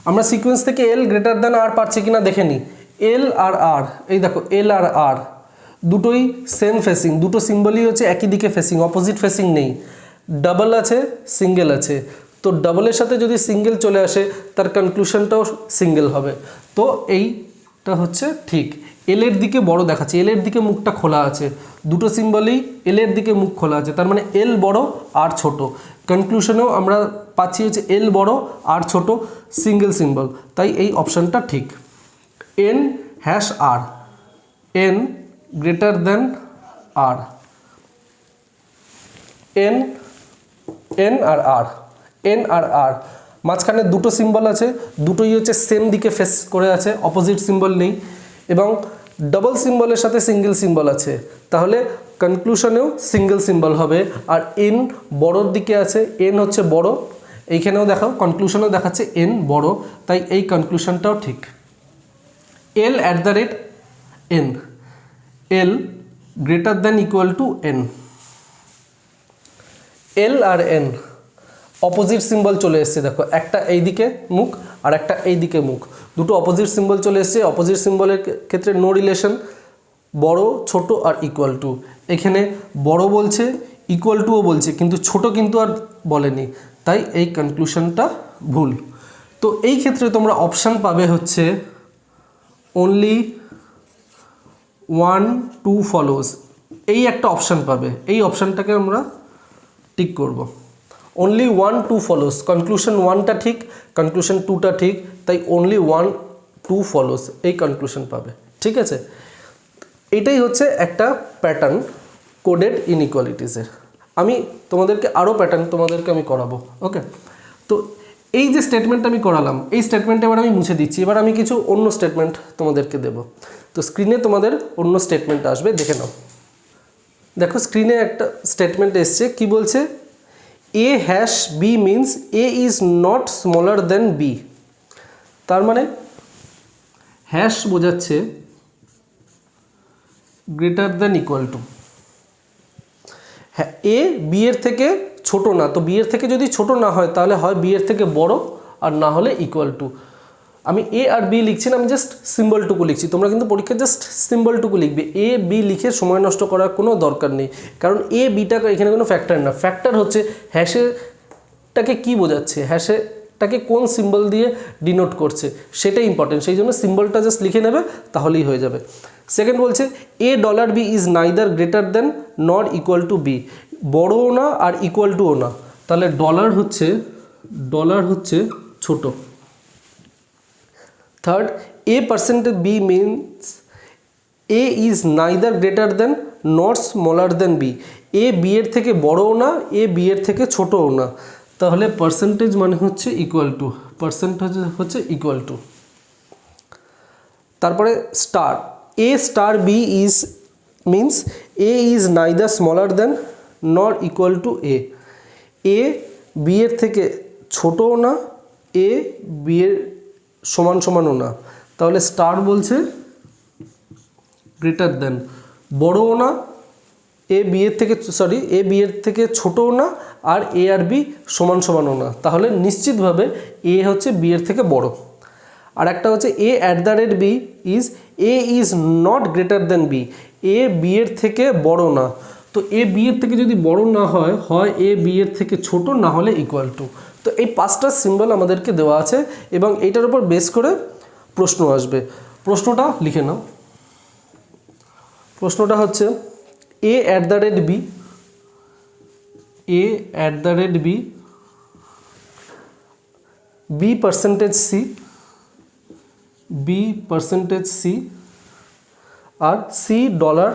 আমরা সিকোয়েন্স থেকে L গ্রেটার দ্যান r পাচ্ছি কিনা দেখে নিই। L আর r, এই দেখো L আর r দুটোই সেম ফেসিং, দুটো সিম্বলই হচ্ছে একই দিকে ফেসিং, অপোজিট ফেসিং নেই। ডাবল আছে, সিঙ্গেল আছে, তো ডাবলের সাথে যদি সিঙ্গেল চলে আসে তার কনক্লুশনটাও সিঙ্গেল হবে। তো এইটা হচ্ছে ঠিক। L এর দিকে বড় দেখাচ্ছে, L এর দিকে মুখটা খোলা আছে, দুটো সিম্বলই L এর দিকে মুখ খোলা আছে, তার মানে L বড় আর ছোট। কনক্লুশনেও আমরা পাচ্ছি হচ্ছে L বড় আর ছোট, সিঙ্গেল সিম্বল, তাই এই অপশানটা ঠিক। n hash r, n greater than r, n আর r, n আর r মাঝখানে দুটো সিম্বল আছে, দুটোই হচ্ছে সেম দিকে ফেস করে আছে, অপোজিট সিম্বল নেই, এবং ডবল সিম্বলের সাথে সিঙ্গেল সিম্বল আছে, তাহলে কনক্লুশনেও সিঙ্গেল সিম্বল হবে। আর n বড়োর দিকে আছে, n হচ্ছে বড়, এইখানেও দেখাও কনক্লুশনেও দেখাচ্ছে n বড়, তাই এই কনক্লুশনটাও ঠিক। L @ n, L greater than equal to n, L আর n অপোজিট সিম্বল চলে এসছে, দেখো একটা এই দিকে মুখ আর একটা এই দিকে মুখ, দুটো অপোজিট সিম্বল চলে এসছে। অপোজিট সিম্বলের ক্ষেত্রে নো রিলেশন, বড় ছোট আর ইকুয়াল টু, এখানে বড় বলছে ইকুয়াল টুও বলছে, কিন্তু ছোট কিন্তু আর বলেনি, তাই এই কনক্লুশনটা ভুল। তো এই ক্ষেত্রে তোমরা অপশান পাবে হচ্ছে অনলি 1 2 ফলোজ, এই একটা অপশান পাবে, এই অপশানটাকে আমরা টিক করব। অনলি 1 2 ফলোজ, কনক্লুশন 1টা ঠিক, কনক্লুশন 2টা ঠিক, তাই অনলি 1 2 ফলোজ এই কনক্লুশন পাবে। ঠিক আছে, এটাই হচ্ছে একটা প্যাটার্ন কোডেড ইনইকুয়ালিটিসের। আমি তোমাদেরকে আরও প্যাটার্ন তোমাদেরকে আমি করাবো। ওকে, তো এই যে স্টেটমেন্ট আমি করালাম, এই স্টেটমেন্ট এবার আমি মুছে দিচ্ছি, এবার আমি কিছু অন্য স্টেটমেন্ট তোমাদেরকে দেব। তো স্ক্রিনে তোমাদের অন্য স্টেটমেন্ট আসবে, দেখে নাও। দেখো স্ক্রিনে একটা স্টেটমেন্ট এসছে, কি বলছে, a hash b means a is not smaller then b। তার মানে হ্যাশ বোঝাচ্ছে গ্রেটার দেন ইকুয়াল টু, হ্যাঁ এ বি এর থেকে ছোট না, তো বি এর থেকে যদি ছোট না হয় তাহলে হয় বি এর থেকে বড় আর না হলে ইকুয়াল টু। আমি এ আর বি লিখছি না, আমি জাস্ট সিম্বলটুকু লিখছি, তোমরা কিন্তু পরীক্ষায় জাস্ট সিম্বলটুকু লিখবে, এ বি লিখে সময় নষ্ট করার কোনো দরকার নেই, কারণ এ বিটা এখানে কোনো ফ্যাক্টর না। ফ্যাক্টর হচ্ছে হ্যাশেটাকে কি বোঝাচ্ছে, হ্যাশেটাকে কোন সিম্বল দিয়ে ডিনোট করছে সেটাই ইম্পর্টেন্ট, সেই জন্য সিম্বলটা জাস্ট লিখে নেবে তাহলেই হয়ে যাবে। সেকেন্ড বলছে A dollar B is neither greater than not equal to B, বড়ও না আর ইকুয়াল টুও না, তাহলে ডলার হচ্ছে ছোট। Third, a percentage b means a is neither greater than nor smaller than b, a b এর থেকে বড়ও না, a b এর থেকে ছোটও না, তাহলে পার্সেন্টেজ মানে হচ্ছে ইকুয়াল টু, পার্সেন্টেজ হচ্ছে ইকুয়াল টু। তারপরে star, a star b is means a is neither smaller than nor equal to a, a b এর থেকে ছোটও না, a b এর সমান সমানও না, তাহলে স্টার বলছে গ্রেটার দেন, বড়ও না, এ বি এর থেকে ছোটও না, আর এ আর বি সমান সমানও না, তাহলে নিশ্চিতভাবে এ হচ্ছে বি এর থেকে বড়। আর একটা হচ্ছে A at the rate B is not greater than B, A B এর থেকে বড় না, তো এ বি এর থেকে যদি বড় না হয়, হয় এ বি এর থেকে ছোট, না হলে ইকুয়াল টু। তো এই পাঁচটা সিম্বল আমাদেরকে দেওয়া আছে এবং এইটার উপর বেস করে প্রশ্ন আসবে। প্রশ্নটা লিখে নাও। প্রশ্নটা হচ্ছে A at the rate B, B percentage C, আর সি ডলার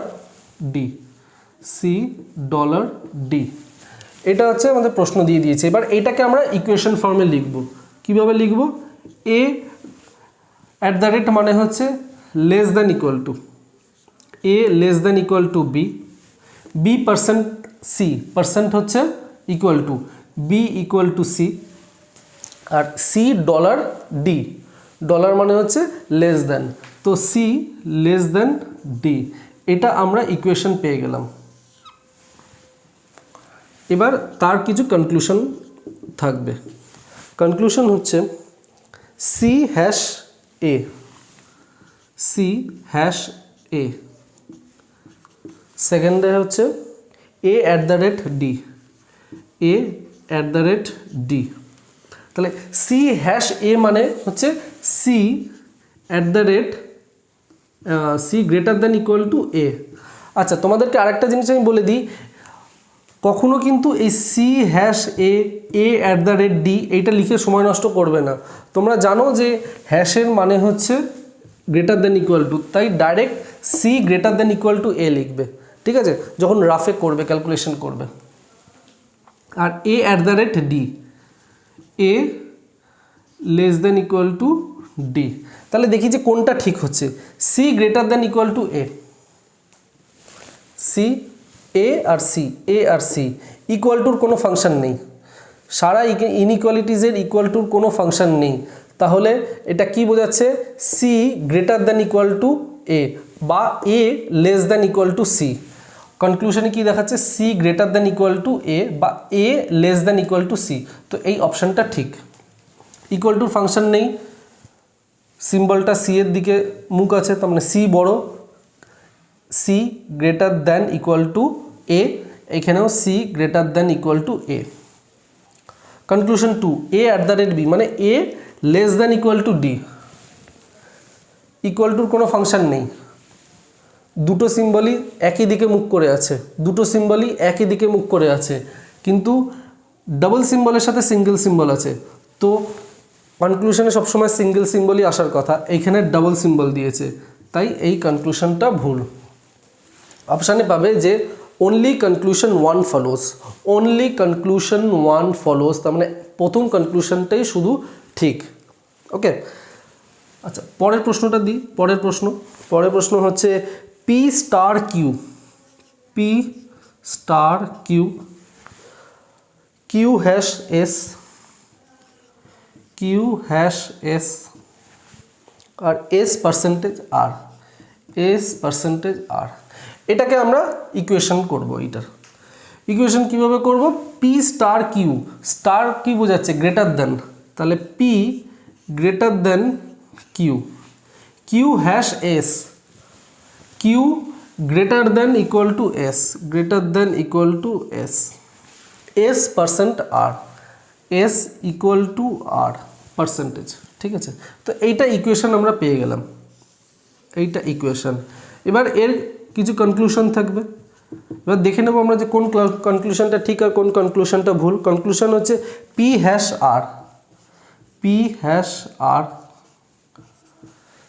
ডি, এটা হচ্ছে আমাদের প্রশ্ন দিয়ে দিয়েছে। এবার এটাকে আমরা ইকুয়েশন ফর্মে লিখব। কিভাবে লিখব? এ অ্যাট দ্য রেট মানে হচ্ছে less than equal to, A less than equal to B, B percent C, percent হচ্ছে equal to B equal to C, আর সি ডলার ডি, ডলার মানে হচ্ছে লেস দ্যান, তো সি লেস দ্যান ডি, এটা আমরা equation পেয়ে গেলাম। এবার তার কিছু কনক্লুশন থাকবে। কনক্লুশন হচ্ছে সি হ্যাশ এ, সেকেন্ডে হচ্ছে A at the rate D, তাহলে সি হ্যাশ এ মানে হচ্ছে C at the rate C greater than equal to A. আচ্ছা, তোমাদেরকে আরেকটা জিনিস আমি বলে দিই, কখনো কিন্তু এই C hash A at the rate D এইটা লিখে সময় নষ্ট করবে না। তোমরা জানো যে হ্যাশের মানে হচ্ছে গ্রেটার দ্যান ইকুয়াল টু, তাই direct C greater than equal to A লিখবে, ঠিক আছে, যখন রাফে করবে, ক্যালকুলেশন করবে। আর A at the rate D, A less than equal to D, তাহলে দেখি যে কোনটা ঠিক হচ্ছে। C greater than equal to A, A আর সি ইকুয়াল টুর কোনো ফাংশন নেই, সারা ইনইকুয়ালিটিজের ইকুয়াল টুর কোনো ফাংশন নেই, তাহলে এটা কি বোঝাচ্ছে? C greater than equal to A বা A less than equal to C. কনক্লুশনে কি দেখাচ্ছে? C greater than equal to A বা A less than equal to C, তো এই অপশানটা ঠিক। ইকুয়াল টুর ফাংশন নেই, সিম্বলটা সি এর দিকে মুখ আছে, তার মানে সি বড়, C greater than equal to A, এখানেও C greater than equal to A. Conclusion 2, A at the rate B মানে A less than equal to D, equal টুর কোনো ফাংশন নেই, দুটো সিম্বলই একই দিকে মুখ করে আছে, কিন্তু ডাবল সিম্বলের সাথে সিঙ্গেল সিম্বল আছে, তো কনক্লুশনে সবসময় সিঙ্গেল সিম্বলই আসার কথা, এইখানে ডাবল সিম্বল দিয়েছে, তাই এই কনক্লুশনটা ভুল। অপশানে পাবে যে অনলি কনক্লুশন ওয়ান ফলোস, তার মানে প্রথম কনক্লুশনটাই শুধু ঠিক। ওকে, আচ্ছা পরের প্রশ্নটা দিই। পরের প্রশ্ন হচ্ছে P star Q hash S আর এস পার্সেন্টেজ আর, এটাকে আমরা ইকুয়েশন করব। এইটার ইকুয়েশন কিভাবে করব, পি স্টার কিউ, স্টার কি বোঝাচ্ছে গ্রেটার দেন, তাহলে P greater than Q, Q hash S, Q greater than equal to S, greater than equal to S, S percent R, S equal to R percentage, ঠিক আছে। তো এইটা equation আমরা পেয়ে গেলাম, এইটা ইকুয়েশন। এবার এর কিছু কনক্লুশন থাকবে, এবার দেখে নেব আমরা যে কোন কনক্লুশনটা ঠিক আর কোন কনক্লুশনটা ভুল। কনক্লুশন হচ্ছে P hash R, P hash R.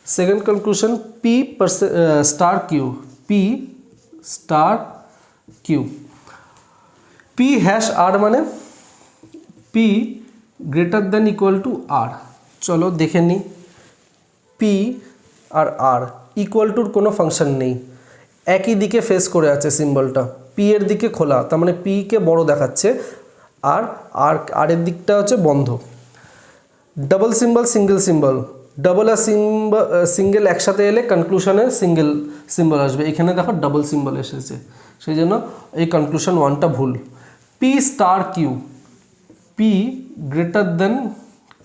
Second conclusion P star Q, P star Q, P hash R মানে P greater than equal to R. চলো দেখে নিই, পি আর আর ইকুয়াল টুর কোনো ফাংশন নেই, একই দিকে ফেস করে আছে সিম্বলটা, পি এর দিকে খোলা, তার মানে পি কে বড় দেখাচ্ছে, আর আর এর দিকটা হচ্ছে বন্ধ। Double symbol single symbol, double আর সিঙ্গেল একসাথে এলে কনক্লুশনে সিঙ্গেল সিম্বল আসবে, এখানে দেখো ডাবল সিম্বল এসেছে, সেই জন্য এই কনক্লুশন ওয়ানটা ভুল। P star Q, P greater than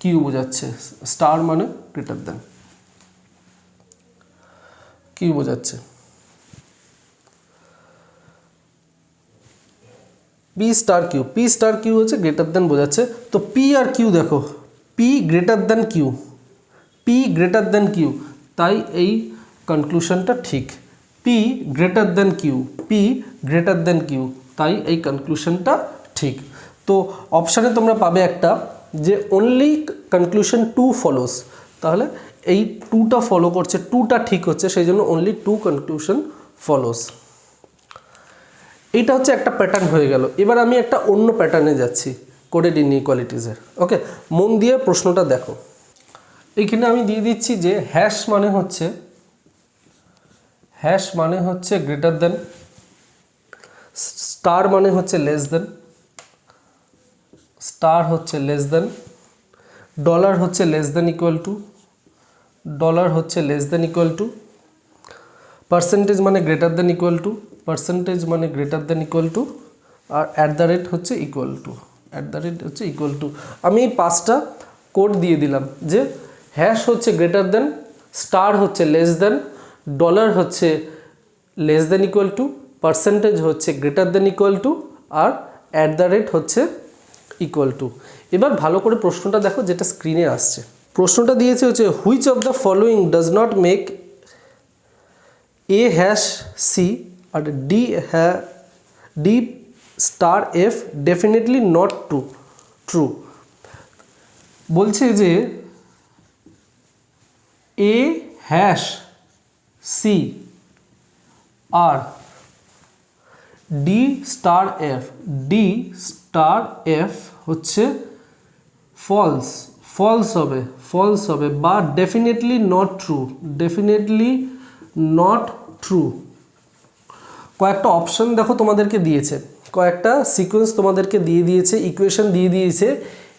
Q বোঝাচ্ছে, স্টার মানে গ্রেটার দেন, কিউ বোঝাচ্ছে। P star Q, P star Q হচ্ছে গ্রেটার দেন বোঝাচ্ছে। তো পি আর কিউ দেখো, P greater than Q, P greater than Q, তাই এই কনক্লুশনটা ঠিক। P greater than Q, P greater than Q, তাই এই কনক্লুশনটা ঠিক। তো অপশানে তোমরা পাবে একটা যে অনলি কনক্লুশন টু ফলোস, তাহলে এই টুটা ফলো করছে, টুটা ঠিক হচ্ছে, সেই জন্য অনলি টু কনক্লুশন ফলোস। এইটা হচ্ছে একটা প্যাটার্ন হয়ে গেল। এবার আমি একটা অন্য প্যাটার্নে যাচ্ছি কোডেড ইনইকুয়ালিটিজের। ওকে, মন দিয়ে প্রশ্নটা দেখো। এইখানে আমি দিয়ে দিচ্ছি যে হ্যাশ মানে হচ্ছে গ্রেটার দেন, স্টার মানে হচ্ছে লেস দেন, স্টার হচ্ছে লেস দেন, ডলার হচ্ছে less than equal to, dollar হচ্ছে less than equal to, percentage মানে greater than equal to, percentage মানে গ্রেটার দেন ইকুয়াল টু, আর অ্যাট দ্য রেট হচ্ছে equal to, at the rate হচ্ছে equal to. আমি এই পাঁচটা কোড দিয়ে দিলাম যে হ্যাশ হচ্ছে গ্রেটার দেন, স্টার হচ্ছে লেস দেন, ডলার হচ্ছে less than equal to, percentage হচ্ছে গ্রেটার দেন ইকুয়াল টু, আর অ্যাট দ্য রেট হচ্ছে ইকুয়াল টু। এবার ভালো করে প্রশ্নটা দেখো যেটা স্ক্রিনে আসছে। প্রশ্নটা দিয়েছে হচ্ছে which of the following does not make A hash C আর D star F definitely not true. বলছে যে এ হ্যাশ সি আর D star F, D star F হচ্ছে ফলস হবে বা ডেফিনেটলি নট ট্রু। কয়েকটা অপশন দেখো তোমাদেরকে দিয়েছে, কয়েকটা সিকোয়েন্স তোমাদেরকে দিয়ে দিয়েছে, ইকুয়েশন দিয়ে দিয়েছে,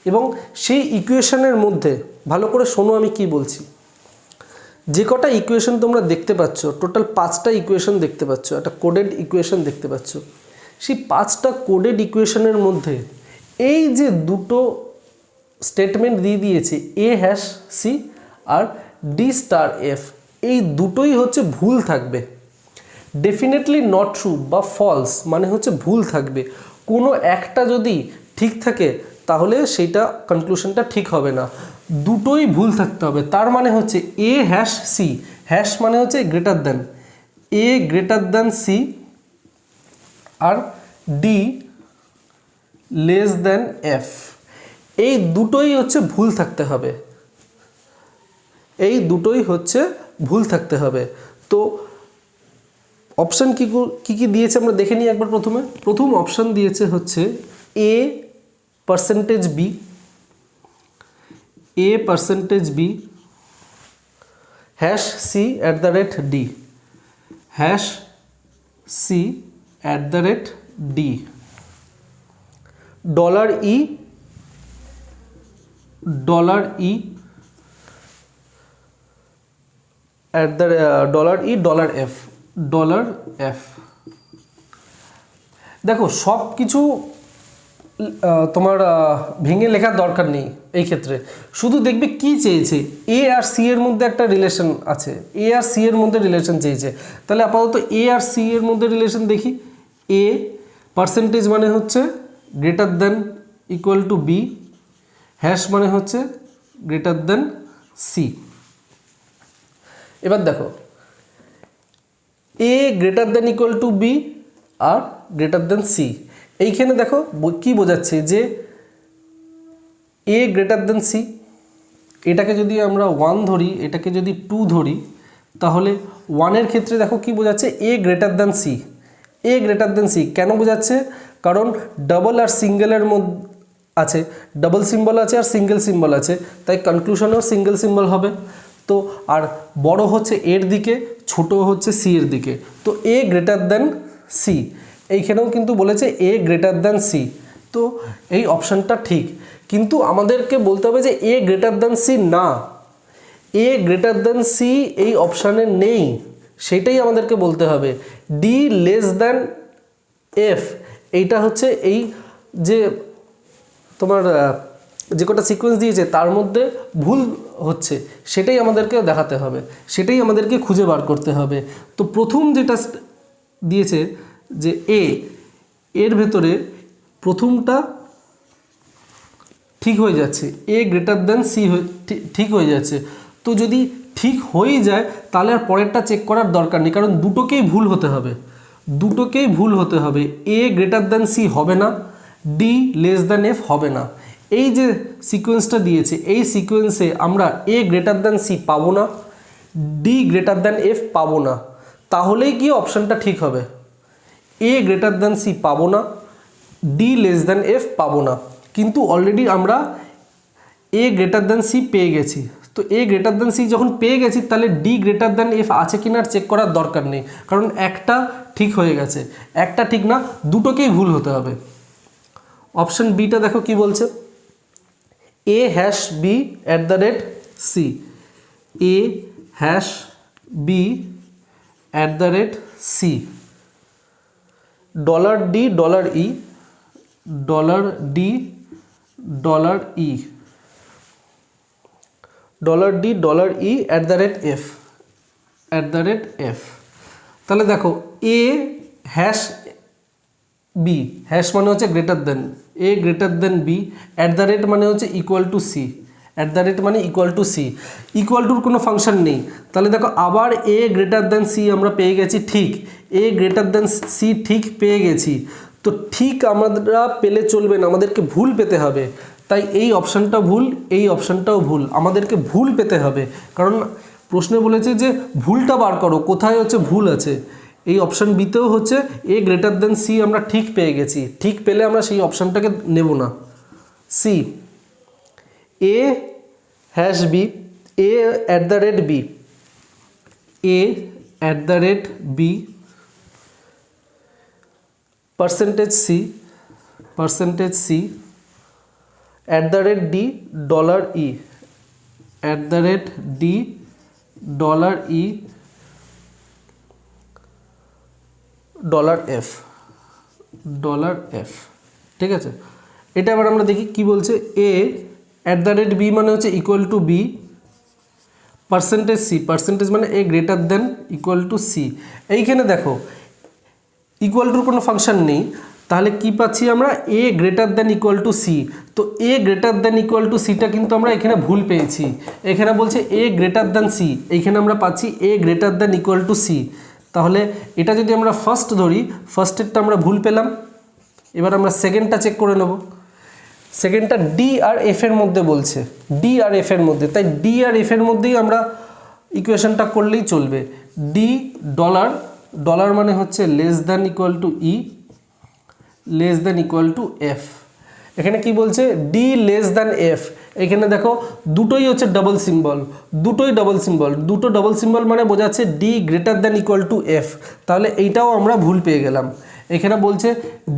এবং সেই ইকুয়েশনের মধ্যে ভালো করে শোনো আমি কি বলছি। যে কটা ইকুয়েশন তোমরা দেখতে পাচ্ছ, টোটাল 5টা ইকুয়েশন দেখতে পাচ্ছ, একটা কোডেড ইকুয়েশন দেখতে পাচ্ছ, সেই 5টা কোডেড ইকুয়েশনের মধ্যে এই যে দুটো স্টেটমেন্ট দিয়ে দিয়েছে এ হ্যাশ সি আর ডি স্টার এফ, এই দুটোই হচ্ছে ভুল থাকবে। ডেফিনেটলি নট ট্রু বা ফলস মানে হচ্ছে ভুল থাকবে। কোনো একটা যদি ঠিক থাকে তাহলে সেইটা কনক্লুশনটা ঠিক হবে না, দুটোই ভুল থাকতে হবে। তার মানে হচ্ছে এ হ্যাশ সি, হ্যাশ মানে হচ্ছে greater than, A greater than C আর ডি লেস দেন এফ, এই দুটোই হচ্ছে ভুল থাকতে হবে, এই দুটোই হচ্ছে ভুল থাকতে হবে। তো অপশান কি দিয়েছে আমরা দেখে নিই একবার। প্রথম অপশান দিয়েছে হচ্ছে A percentage B, A percentage B, hash C at the rate D, hash C at the rate D, dollar E at the $E $F, $F দেখো সব কিছু তোমার ভেঙে লেখার দরকার নেই এই ক্ষেত্রে, শুধু দেখবে কি চেয়েছে, এ আর সি এর মধ্যে একটা রিলেশন আছে, এ আর সি এর মধ্যে রিলেশন চেয়েছে। তাহলে আপাতত এ আর সি এর মধ্যে রিলেশন দেখি। এ পার্সেন্টেজ মানে হচ্ছে greater than equal to B, hash মানে হচ্ছে গ্রেটার দেন সি। এবার দেখো A greater than equal to B আর গ্রেটার দেন সি, এইখানে দেখো কি বোঝাচ্ছে যে এ গ্রেটার দেন সি, এটাকে যদি আমরা 1 ধরি, এটাকে যদি 2 ধরি, তাহলে 1-এর ক্ষেত্রে দেখো কি বোঝাচ্ছে A greater than C. A greater than C কেন বোঝাচ্ছে? কারণ ডাবল আর সিঙ্গেলের মধ্যে আছে, ডাবল সিম্বল আছে আর সিঙ্গেল সিম্বল আছে, তাই কনক্লুশনেও সিঙ্গেল সিম্বল হবে। তো আর বড় হচ্ছে এর দিকে, ছোট হচ্ছে সি এর দিকে, তো এ গ্রেটার দেন সি। এইখানেও কিন্তু বলেছে এ গ্রেটার দেন সি, তো এই অপশানটা ঠিক। কিন্তু আমাদেরকে বলতে হবে যে এ গ্রেটার দেন সি না, এ গ্রেটার দেন সি এই অপশানে নেই, সেটাই আমাদেরকে বলতে হবে। ডি লেস দেন এফ, এইটা হচ্ছে এই যে তোমার যে কটা সিকোয়েন্স দিয়েছে তার মধ্যে ভুল হচ্ছে, সেটাই আমাদেরকে দেখাতে হবে, সেটাই আমাদেরকে খুঁজে বার করতে হবে। তো প্রথম যেটা দিয়েছে যে এর ভেতরে প্রথমটা ঠিক হয়ে যাচ্ছে, এ গ্রেটার দেন সি ঠিক হয়ে যাচ্ছে। তো যদি ঠিক হয়ে যায় তাহলে আর পরেরটা চেক করার দরকার নেই, কারণ দুটোকেই ভুল হতে হবে, দুটোকেই ভুল হতে হবে। এ গ্রেটার দেন সি হবে না, ডি লেস দেন এফ হবে না। এই যে সিকোয়েন্সটা দিয়েছে এই সিকোয়েন্সে আমরা এ গ্রেটার দেন সি পাবো না, ডি গ্রেটার দেন এফ পাবো না, তাহলেই কি অপশানটা ঠিক হবে। এ গ্রেটার দেন সি পাবো না, ডি লেস দেন এফ পাবো না, কিন্তু অলরেডি আমরা এ গ্রেটার দেন সি পেয়ে গেছি। তো এ গ্রেটার দেন সি যখন পেয়ে গেছি তাহলে ডি গ্রেটার দেন এফ আছে কিনা আর চেক করার দরকার নেই, কারণ একটা ঠিক হয়ে গেছে, একটা ঠিক না, দুটোকেই ভুল হতে হবে। অপশন বিটা দেখো কি বলছে, A hash B at the rate C, A hash B at the rate C, dollar D dollar E, dollar D dollar E, dollar D dollar E at the rate F, at the rate F. তাহলে দেখো A hash B, hash মানে হচ্ছে greater than, A greater than B, at the rate মানে হচ্ছে equal to C, at the rate মানে equal to C, equal টুর কোনো function নেই। তাহলে দেখো আবার এ গ্রেটার দেন সি আমরা পেয়ে গেছি ঠিক, এ গ্রেটার দেন সি ঠিক পেয়ে গেছি। তো ঠিক আমরা পেলে চলবে না, আমাদেরকে ভুল পেতে হবে, তাই এই অপশানটা ভুল, এই অপশানটাও ভুল, আমাদেরকে ভুল পেতে হবে, কারণ প্রশ্নে বলেছে যে ভুলটা বার করো, কোথায় হচ্ছে ভুল আছে। এই অপশান বিতেও হচ্ছে এ গ্রেটার দেন সি আমরা ঠিক পেয়ে গেছি, ঠিক পেলে আমরা সেই অপশানটাকে নেব না। C, A hash B, A at the rate B, A at the rate B, percentage C, percentage C, at the rate D dollar E, at the rate D dollar E, dollar F, dollar F. ঠিক আছে, এটা এবার আমরা দেখি কি বলছে। A at the rate B মানে হচ্ছে equal to B, percentage C, percentage মানে A greater than equal to C. এইখানে দেখো ইকুয়াল টুর কোনো ফাংশন নেই, তাহলে কি পাচ্ছি আমরা, A greater than equal to C. তো A greater than equal to সিটা কিন্তু আমরা এখানে ভুল পেয়েছি, এখানে বলছে এ গ্রেটার দেন সি, এইখানে আমরা পাচ্ছি A greater than equal to C. তাহলে এটা যদি আমরা ফার্স্ট ধরি, ফার্স্টেরটা আমরা ভুল পেলাম, এবার আমরা সেকেন্ডটা চেক করে নেব। সেকেন্ডটা ডি আর এফ এর মধ্যে বলছে, ডি আর এফ এর মধ্যে, তাই ডি আর এফ এর মধ্যেই আমরা ইকুয়েশনটা করলেই চলবে। ডি ডলার, ডলার মানে হচ্ছে less than equal to E, less than equal to F. এখানে কি বলছে, ডি লেস দ্যান এফ, এখানে দেখো দুটোই হচ্ছে ডাবল সিম্বল, দুটোই ডাবল সিম্বল, দুটো ডাবল সিম্বল মানে বোঝাচ্ছে D greater than equal to F, তাহলে এইটাও আমরা ভুল পেয়ে গেলাম। এখানে বলছে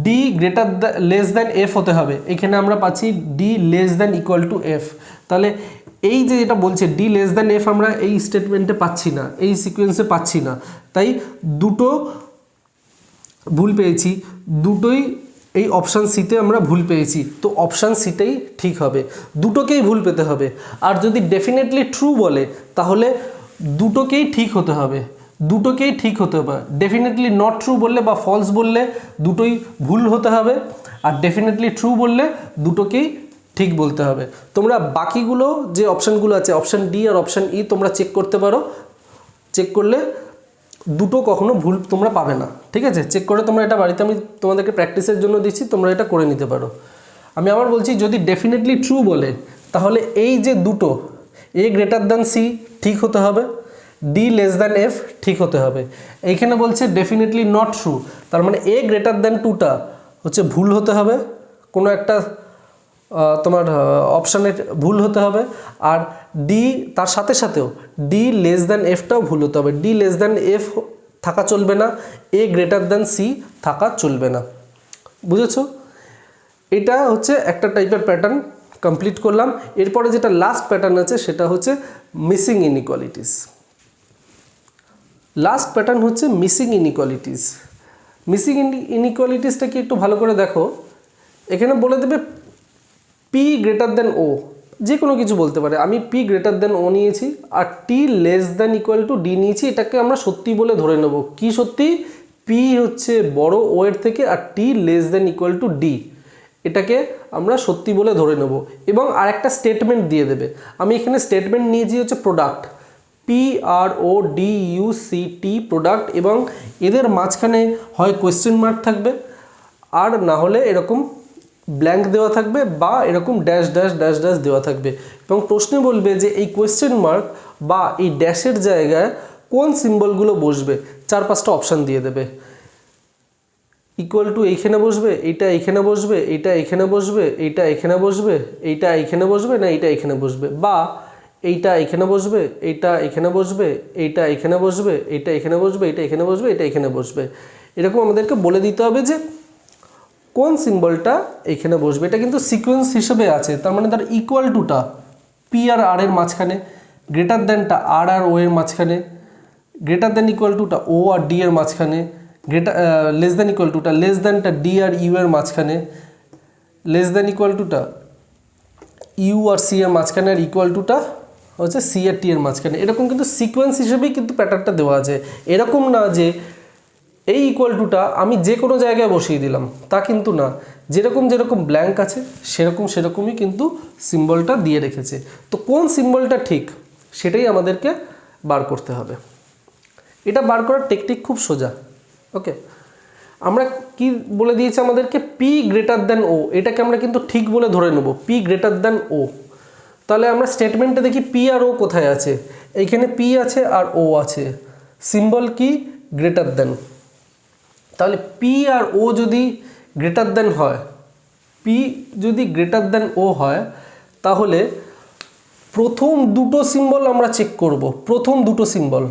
D greater less than F হতে হবে, এখানে আমরা পাচ্ছি D less than equal to F. তাহলে এই যে যেটা বলছে ডি লেস দ্যান এফ আমরা এই স্টেটমেন্টে পাচ্ছি না, এই সিকোয়েন্সে পাচ্ছি না, তাই দুটো ভুল পেয়েছি, দুটোই এই অপশান সিতে আমরা ভুল পেয়েছি, তো অপশান সিটাই ঠিক হবে, দুটোকেই ভুল পেতে হবে। আর যদি ডেফিনেটলি ট্রু বলে তাহলে দুটোকেই ঠিক হতে হবে, দুটোকেই ঠিক হতে হবে। ডেফিনেটলি নট ট্রু বললে বা ফলস বললে দুটোই ভুল হতে হবে, আর ডেফিনেটলি ট্রু বললে দুটোকেই ঠিক বলতে হবে। তোমরা বাকিগুলো যে অপশানগুলো আছে, অপশান ডি আর অপশান ই, তোমরা চেক করতে পারো, চেক করলে দুটো কখনো ভুল তোমরা পাবে না, ঠিক আছে? চেক করে তোমরা এটা বাড়িতে, আমি তোমাদেরকে প্র্যাকটিসের জন্য দিচ্ছি, তোমরা এটা করে নিতে পারো। আমি আবার বলছি, যদি ডেফিনেটলি ট্রু বলে তাহলে এই যে দুটো এ গ্রেটার দ্যান সি ঠিক হতে হবে, ডি লেস দ্যান এফ ঠিক হতে হবে। এইখানে বলছে ডেফিনেটলি নট ট্রু, তার মানে এ গ্রেটার দ্যান টুটা হচ্ছে ভুল হতে হবে, কোনো একটা তোমার অপশানের ভুল হতে হবে। আর ডি তার সাথে সাথেও ডি লেস দ্যান এফটাও ভুল হতে হবে, ডি লেস দ্যান এফ থাকা চলবে না, এ গ্রেটার দ্যান সি থাকা চলবে না। বুঝেছো? এটা হচ্ছে একটা টাইপের প্যাটার্ন কমপ্লিট করলাম। এরপরে যেটা লাস্ট প্যাটার্ন আছে সেটা হচ্ছে মিসিং ইনইকুয়ালিটিস। লাস্ট প্যাটার্ন হচ্ছে মিসিং ইনইকুয়ালিটিস। মিসিং ইনইকুয়ালিটিসটা কি একটু ভালো করে দেখো, এখানে বলে দেবে পি গ্রেটার দ্যান ও, যে কোনো কিছু বলতে পারে। আমি পি গ্রেটার দ্যান ও নিয়েছি আর T less than equal to D নিয়েছি, এটাকে আমরা সত্যি বলে ধরে নেব। কি সত্যি? পি হচ্ছে বড় ও এর থেকে আর T less than equal to D, এটাকে আমরা সত্যি বলে ধরে নেব। এবং আরেকটা স্টেটমেন্ট দিয়ে দেবে। আমি এখানে স্টেটমেন্ট নিয়েছি হচ্ছে product, P R O D U C T, product, এবং এদের মাঝখানে হয় কোয়েশ্চেন মার্ক থাকবে আর না হলে এরকম ব্ল্যাঙ্ক দেওয়া থাকবে বা এরকম ড্যাশ ড্যাশ ড্যাশ ড্যাশ দেওয়া থাকবে। এবং প্রশ্নে বলবে যে এই কোয়েশ্চেন মার্ক বা এই ড্যাশের জায়গায় কোন সিম্বলগুলো বসবে, 4-5টা অপশান দিয়ে দেবে। ইকুয়াল টু এইখানে বসবে, এইটা এইখানে বসবে, এইটা এইখানে বসবে, এইটা এখানে বসবে, এইটা এইখানে বসবে, না এইটা এখানে বসবে, বা এইটা এখানে বসবে, এইটা এখানে বসবে, এইটা এখানে বসবে, এইটা এখানে বসবে, এইটা এখানে বসবে, এটা এখানে বসবে। এরকম আমাদেরকে বলে দিতে হবে যে কোন সিম্বলটা এখানে বসবে। এটা কিন্তু সিকোয়েন্স হিসেবে আছে, তার মানে তার ইকুয়াল টুটা পি আর আর এর মাঝখানে, গ্রেটার দ্যানটা আর আর ও এর মাঝখানে, গ্রেটার দ্যান ইকুয়াল টুটা ও আর ডি এর মাঝখানে, লেস দ্যান ইকুয়াল টুটা লেস দ্যানটা ডি আর ইউ এর মাঝখানে, লেস দ্যান ইকুয়াল টুটা ইউ আর সি এর মাঝখানে, আর ইকুয়াল টুটা হচ্ছে সি আর টি এর মাঝখানে। এরকম কিন্তু সিকোয়েন্স হিসেবেই কিন্তু প্যাটার্নটা দেওয়া আছে। এরকম না যে এই ইকুয়াল টুটা আমি যে কোনো জায়গায় বসিয়ে দিলাম, তা কিন্তু না। যেরকম যেরকম ব্ল্যাঙ্ক আছে সেরকমই কিন্তু সিম্বলটা দিয়ে রেখেছে। তো কোন সিম্বলটা ঠিক সেটাই আমাদেরকে বার করতে হবে। এটা বার করার টেকনিক খুব সোজা। ওকে, আমরা কি বলে দিয়েছি আমাদেরকে? পি গ্রেটার দ্যান ও, এটাকে আমরা কিন্তু ঠিক বলে ধরে নেব, পি গ্রেটার দ্যান ও। তাহলে আমরা স্টেটমেন্টে দেখি পি আর ও কোথায় আছে। এইখানে পি আছে আর ও আছে, সিম্বল কি? Greater than. তাহলে পি আর ও যদি গ্রেটার দ্যান হয়, পি যদি গ্রেটার দ্যান ও হয়, তাহলে প্রথম দুটো সিম্বল আমরা চেক করব। প্রথম দুটো সিম্বল,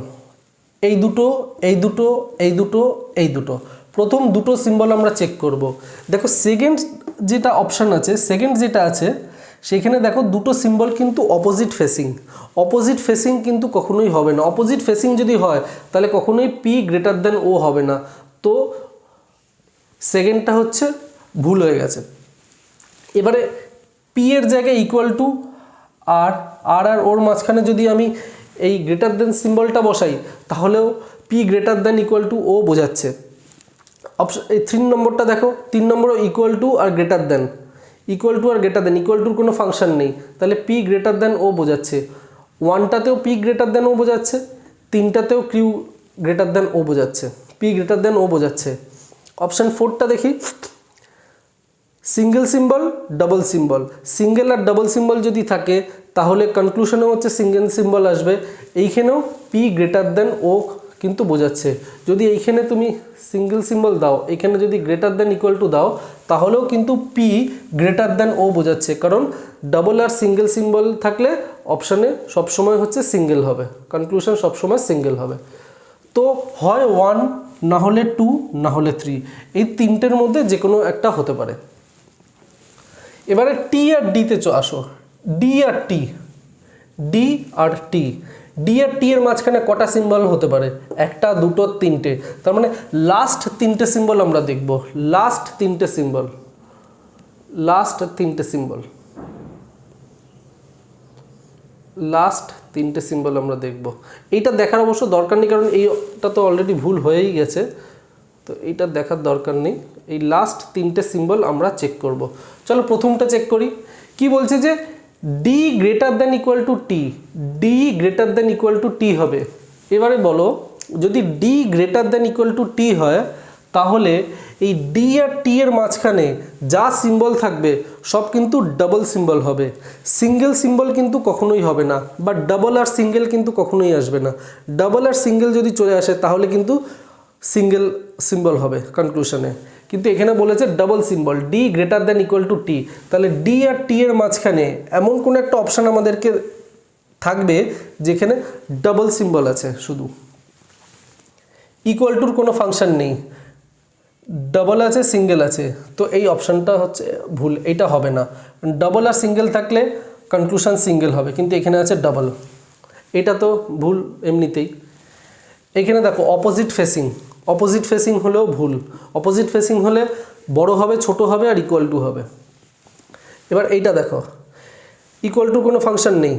এই দুটো, এই দুটো, এই দুটো, এই দুটো, প্রথম দুটো সিম্বল আমরা চেক করব। দেখো সেকেন্ড যেটা অপশান আছে, সেকেন্ড যেটা আছে সেখানে দেখো দুটো সিম্বল কিন্তু অপোজিট ফেসিং। অপোজিট ফেসিং কিন্তু কখনোই হবে না। অপোজিট ফেসিং যদি হয় তাহলে কখনোই পি গ্রেটার দ্যান ও হবে না। তো সেকেন্ডটা হচ্ছে ভুল হয়ে গেছে। এবারে পি এর জায়গায় ইকুয়াল টু আর আর আর ওর মাঝখানে যদি আমি এই গ্রেটার দ্যান সিম্বলটা বসাই তাহলেও P greater than equal to O বোঝাচ্ছে। অপশন এই 3 নম্বরটা দেখো, 3 নম্বরও ইকুয়াল টু আর গ্রেটার দ্যান, ইকুয়াল টু আর গ্রেটার দ্যান, ইকুয়াল টুর কোনো ফাংশন নেই, তাহলে পি গ্রেটার দ্যান ও বোঝাচ্ছে। 1টাতেও পি গ্রেটার দ্যান ও বোঝাচ্ছে, 3টাতেও কিউ গ্রেটার দ্যান ও বোঝাচ্ছে, পি গ্রেটার দ্যান ও বোঝাচ্ছে। অপশান 4টা দেখি, single symbol double symbol. Single আর ডাবল সিম্বল যদি থাকে তাহলে কনক্লুশনে হচ্ছে সিঙ্গেল সিম্বল আসবে। এইখানেও পি গ্রেটার দ্যান ও কিন্তু বোঝাচ্ছে। যদি এইখানে তুমি সিঙ্গেল সিম্বল দাও, এখানে যদি গ্রেটার দ্যান ইকুয়াল টু দাও, তাহলেও কিন্তু পি গ্রেটার দ্যান ও বোঝাচ্ছে, কারণ ডাবল আর সিঙ্গেল সিম্বল থাকলে অপশানে সবসময় হচ্ছে সিঙ্গেল হবে, কনক্লুশন সবসময় সিঙ্গেল হবে। তো হয় 1, না হলে 2, না হলে 3, এই তিনটের মধ্যে যে কোনো একটা হতে পারে। এবারে টি আর ডিতে আসো, ডি আর টি, ডি আর টি। ডি আর টি এর মাঝখানে কটা সিম্বল হতে পারে? একটা, দুটো, তিনটে। তার মানে লাস্ট তিনটে সিম্বল আমরা দেখব, লাস্ট তিনটে সিম্বল, লাস্ট তিনটে সিম্বল, লাস্ট তিনটে সিম্বল আমরা দেখব। এইটা দেখার অবশ্য দরকার নেই, কারণ এইটা তো অলরেডি ভুল হয়েই গেছে, তো এইটা দেখার দরকার নেই। এই লাস্ট তিনটে সিম্বল আমরা চেক করব। চলো প্রথমটা চেক করি। কি বলছে যে D greater than equal to T, D greater than equal to T হবে। এবারে বলো, যদি D greater than equal to T হয়, তাহলে এই ডি আর টি এর মাঝখানে যা সিম্বল থাকবে সব কিন্তু ডাবল সিম্বল হবে, সিঙ্গেল সিম্বল কিন্তু কখনোই হবে না, বা ডাবল আর সিঙ্গেল কিন্তু কখনোই আসবে না। ডাবল আর সিঙ্গেল যদি চলে আসে তাহলে কিন্তু সিঙ্গেল সিম্বল হবে কনক্লুশনে, কিন্তু এখানে বলেছে double symbol, D greater than equal to T. তাহলে ডি আর টি এর মাঝখানে এমন কোনো একটা অপশান আমাদেরকে থাকবে যেখানে ডাবল সিম্বল আছে, শুধু ইকুয়াল টুর কোনো ফাংশন নেই, ডাবল আছে, সিঙ্গেল আছে, তো এই অপশানটা হচ্ছে ভুল, এইটা হবে না। ডাবল আর সিঙ্গেল থাকলে কনক্লুশন সিঙ্গেল হবে, কিন্তু এখানে আছে ডাবল, এটা তো ভুল এমনিতেই। এখানে দেখো অপোজিট ফেসিং, অপোজিট ফেসিং হলেও ভুল, অপোজিট ফেসিং হলে বড় হবে, ছোট হবে, আর ইকুয়াল টু হবে। এবার এইটা দেখো ইকুয়াল টু কোনো ফাংশন নেই,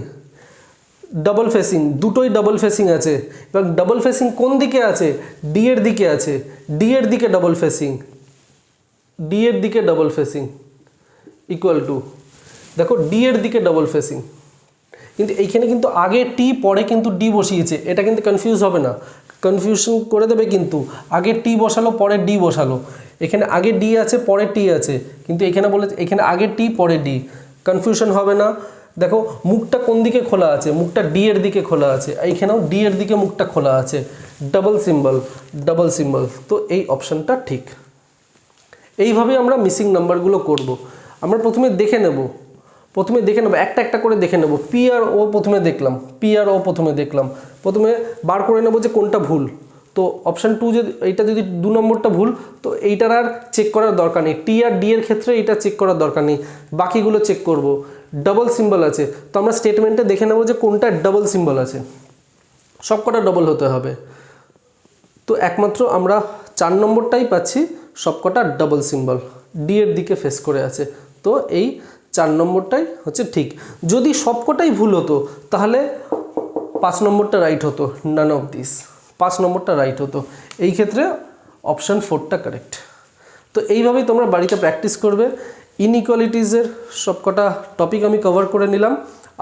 ডাবল ফেসিং, দুটোই ডাবল ফেসিং আছে। এবং ডাবল ফেসিং কোন দিকে আছে? ডি এর দিকে আছে, ডি এর দিকে ডাবল ফেসিং, ডি এর দিকে ডাবল ফেসিং, ইকুয়াল টু দেখো ডি এর দিকে ডাবল ফেসিং। কিন্তু এইখানে কিন্তু আগে টি পরে কিন্তু ডি বসিয়েছে, এটা কিন্তু কনফিউজ হবে না, কনফিউশন করে দেবে কিন্তু। আগে টি বসালো পরে ডি বসালো, এখানে আগে ডি আছে পরে টি আছে, কিন্তু এখানে বলেছে এখানে আগে টি পরে ডি, কনফিউশন হবে না। দেখো মুখটা কোন দিকে খোলা আছে? মুখটা ডি এর দিকে খোলা আছে, এইখানেও ডি এর দিকে মুখটা খোলা আছে, ডাবল সিম্বল, ডাবল সিম্বল, তো এই অপশানটা ঠিক। এইভাবে আমরা মিসিং নাম্বারগুলো করব। আমরা প্রথমে দেখে নেব, একটা একটা করে দেখে নেব। পি আর ও প্রথমে দেখলাম, পি আর ও প্রথমে দেখলাম, প্রথমে বার করে নেব যে কোনটা ভুল। তো অপশান 2 যদি এইটা যদি 2 নম্বরটা ভুল, তো এইটার আর চেক করার দরকার নেই, টি আর ডি এর ক্ষেত্রে এটা চেক করার দরকার নেই, বাকিগুলো চেক করব। ডাবল সিম্বল আছে, তো আমরা স্টেটমেন্টে দেখে নেব যে কোনটা ডাবল সিম্বল আছে, সবকটা ডাবল হতে হবে। তো একমাত্র আমরা 4 নম্বরটাই পাচ্ছি, সবকটা ডাবল সিম্বল, ডি এর দিকে ফেস করে আছে, তো এই 4 নম্বরটাই হচ্ছে ঠিক। যদি সবকটাই ভুল হতো তাহলে 5 নম্বরটা রাইট হতো, নান অফ দিস, 5 নম্বরটা রাইট হতো। এই ক্ষেত্রে অপশান 4টা কারেক্ট। তো এইভাবেই তোমরা বাড়িতে প্র্যাকটিস করবে। ইনইকুয়ালিটিজের সবকটা টপিক আমি কভার করে নিলাম,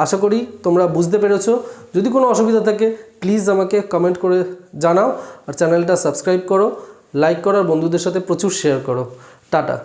আশা করি তোমরা বুঝতে পেরেছো। যদি কোনো অসুবিধা থাকে প্লিজ আমাকে কমেন্ট করে জানাও, আর চ্যানেলটা সাবস্ক্রাইব করো, লাইক করো, আর বন্ধুদের সাথে প্রচুর শেয়ার করো। টাটা।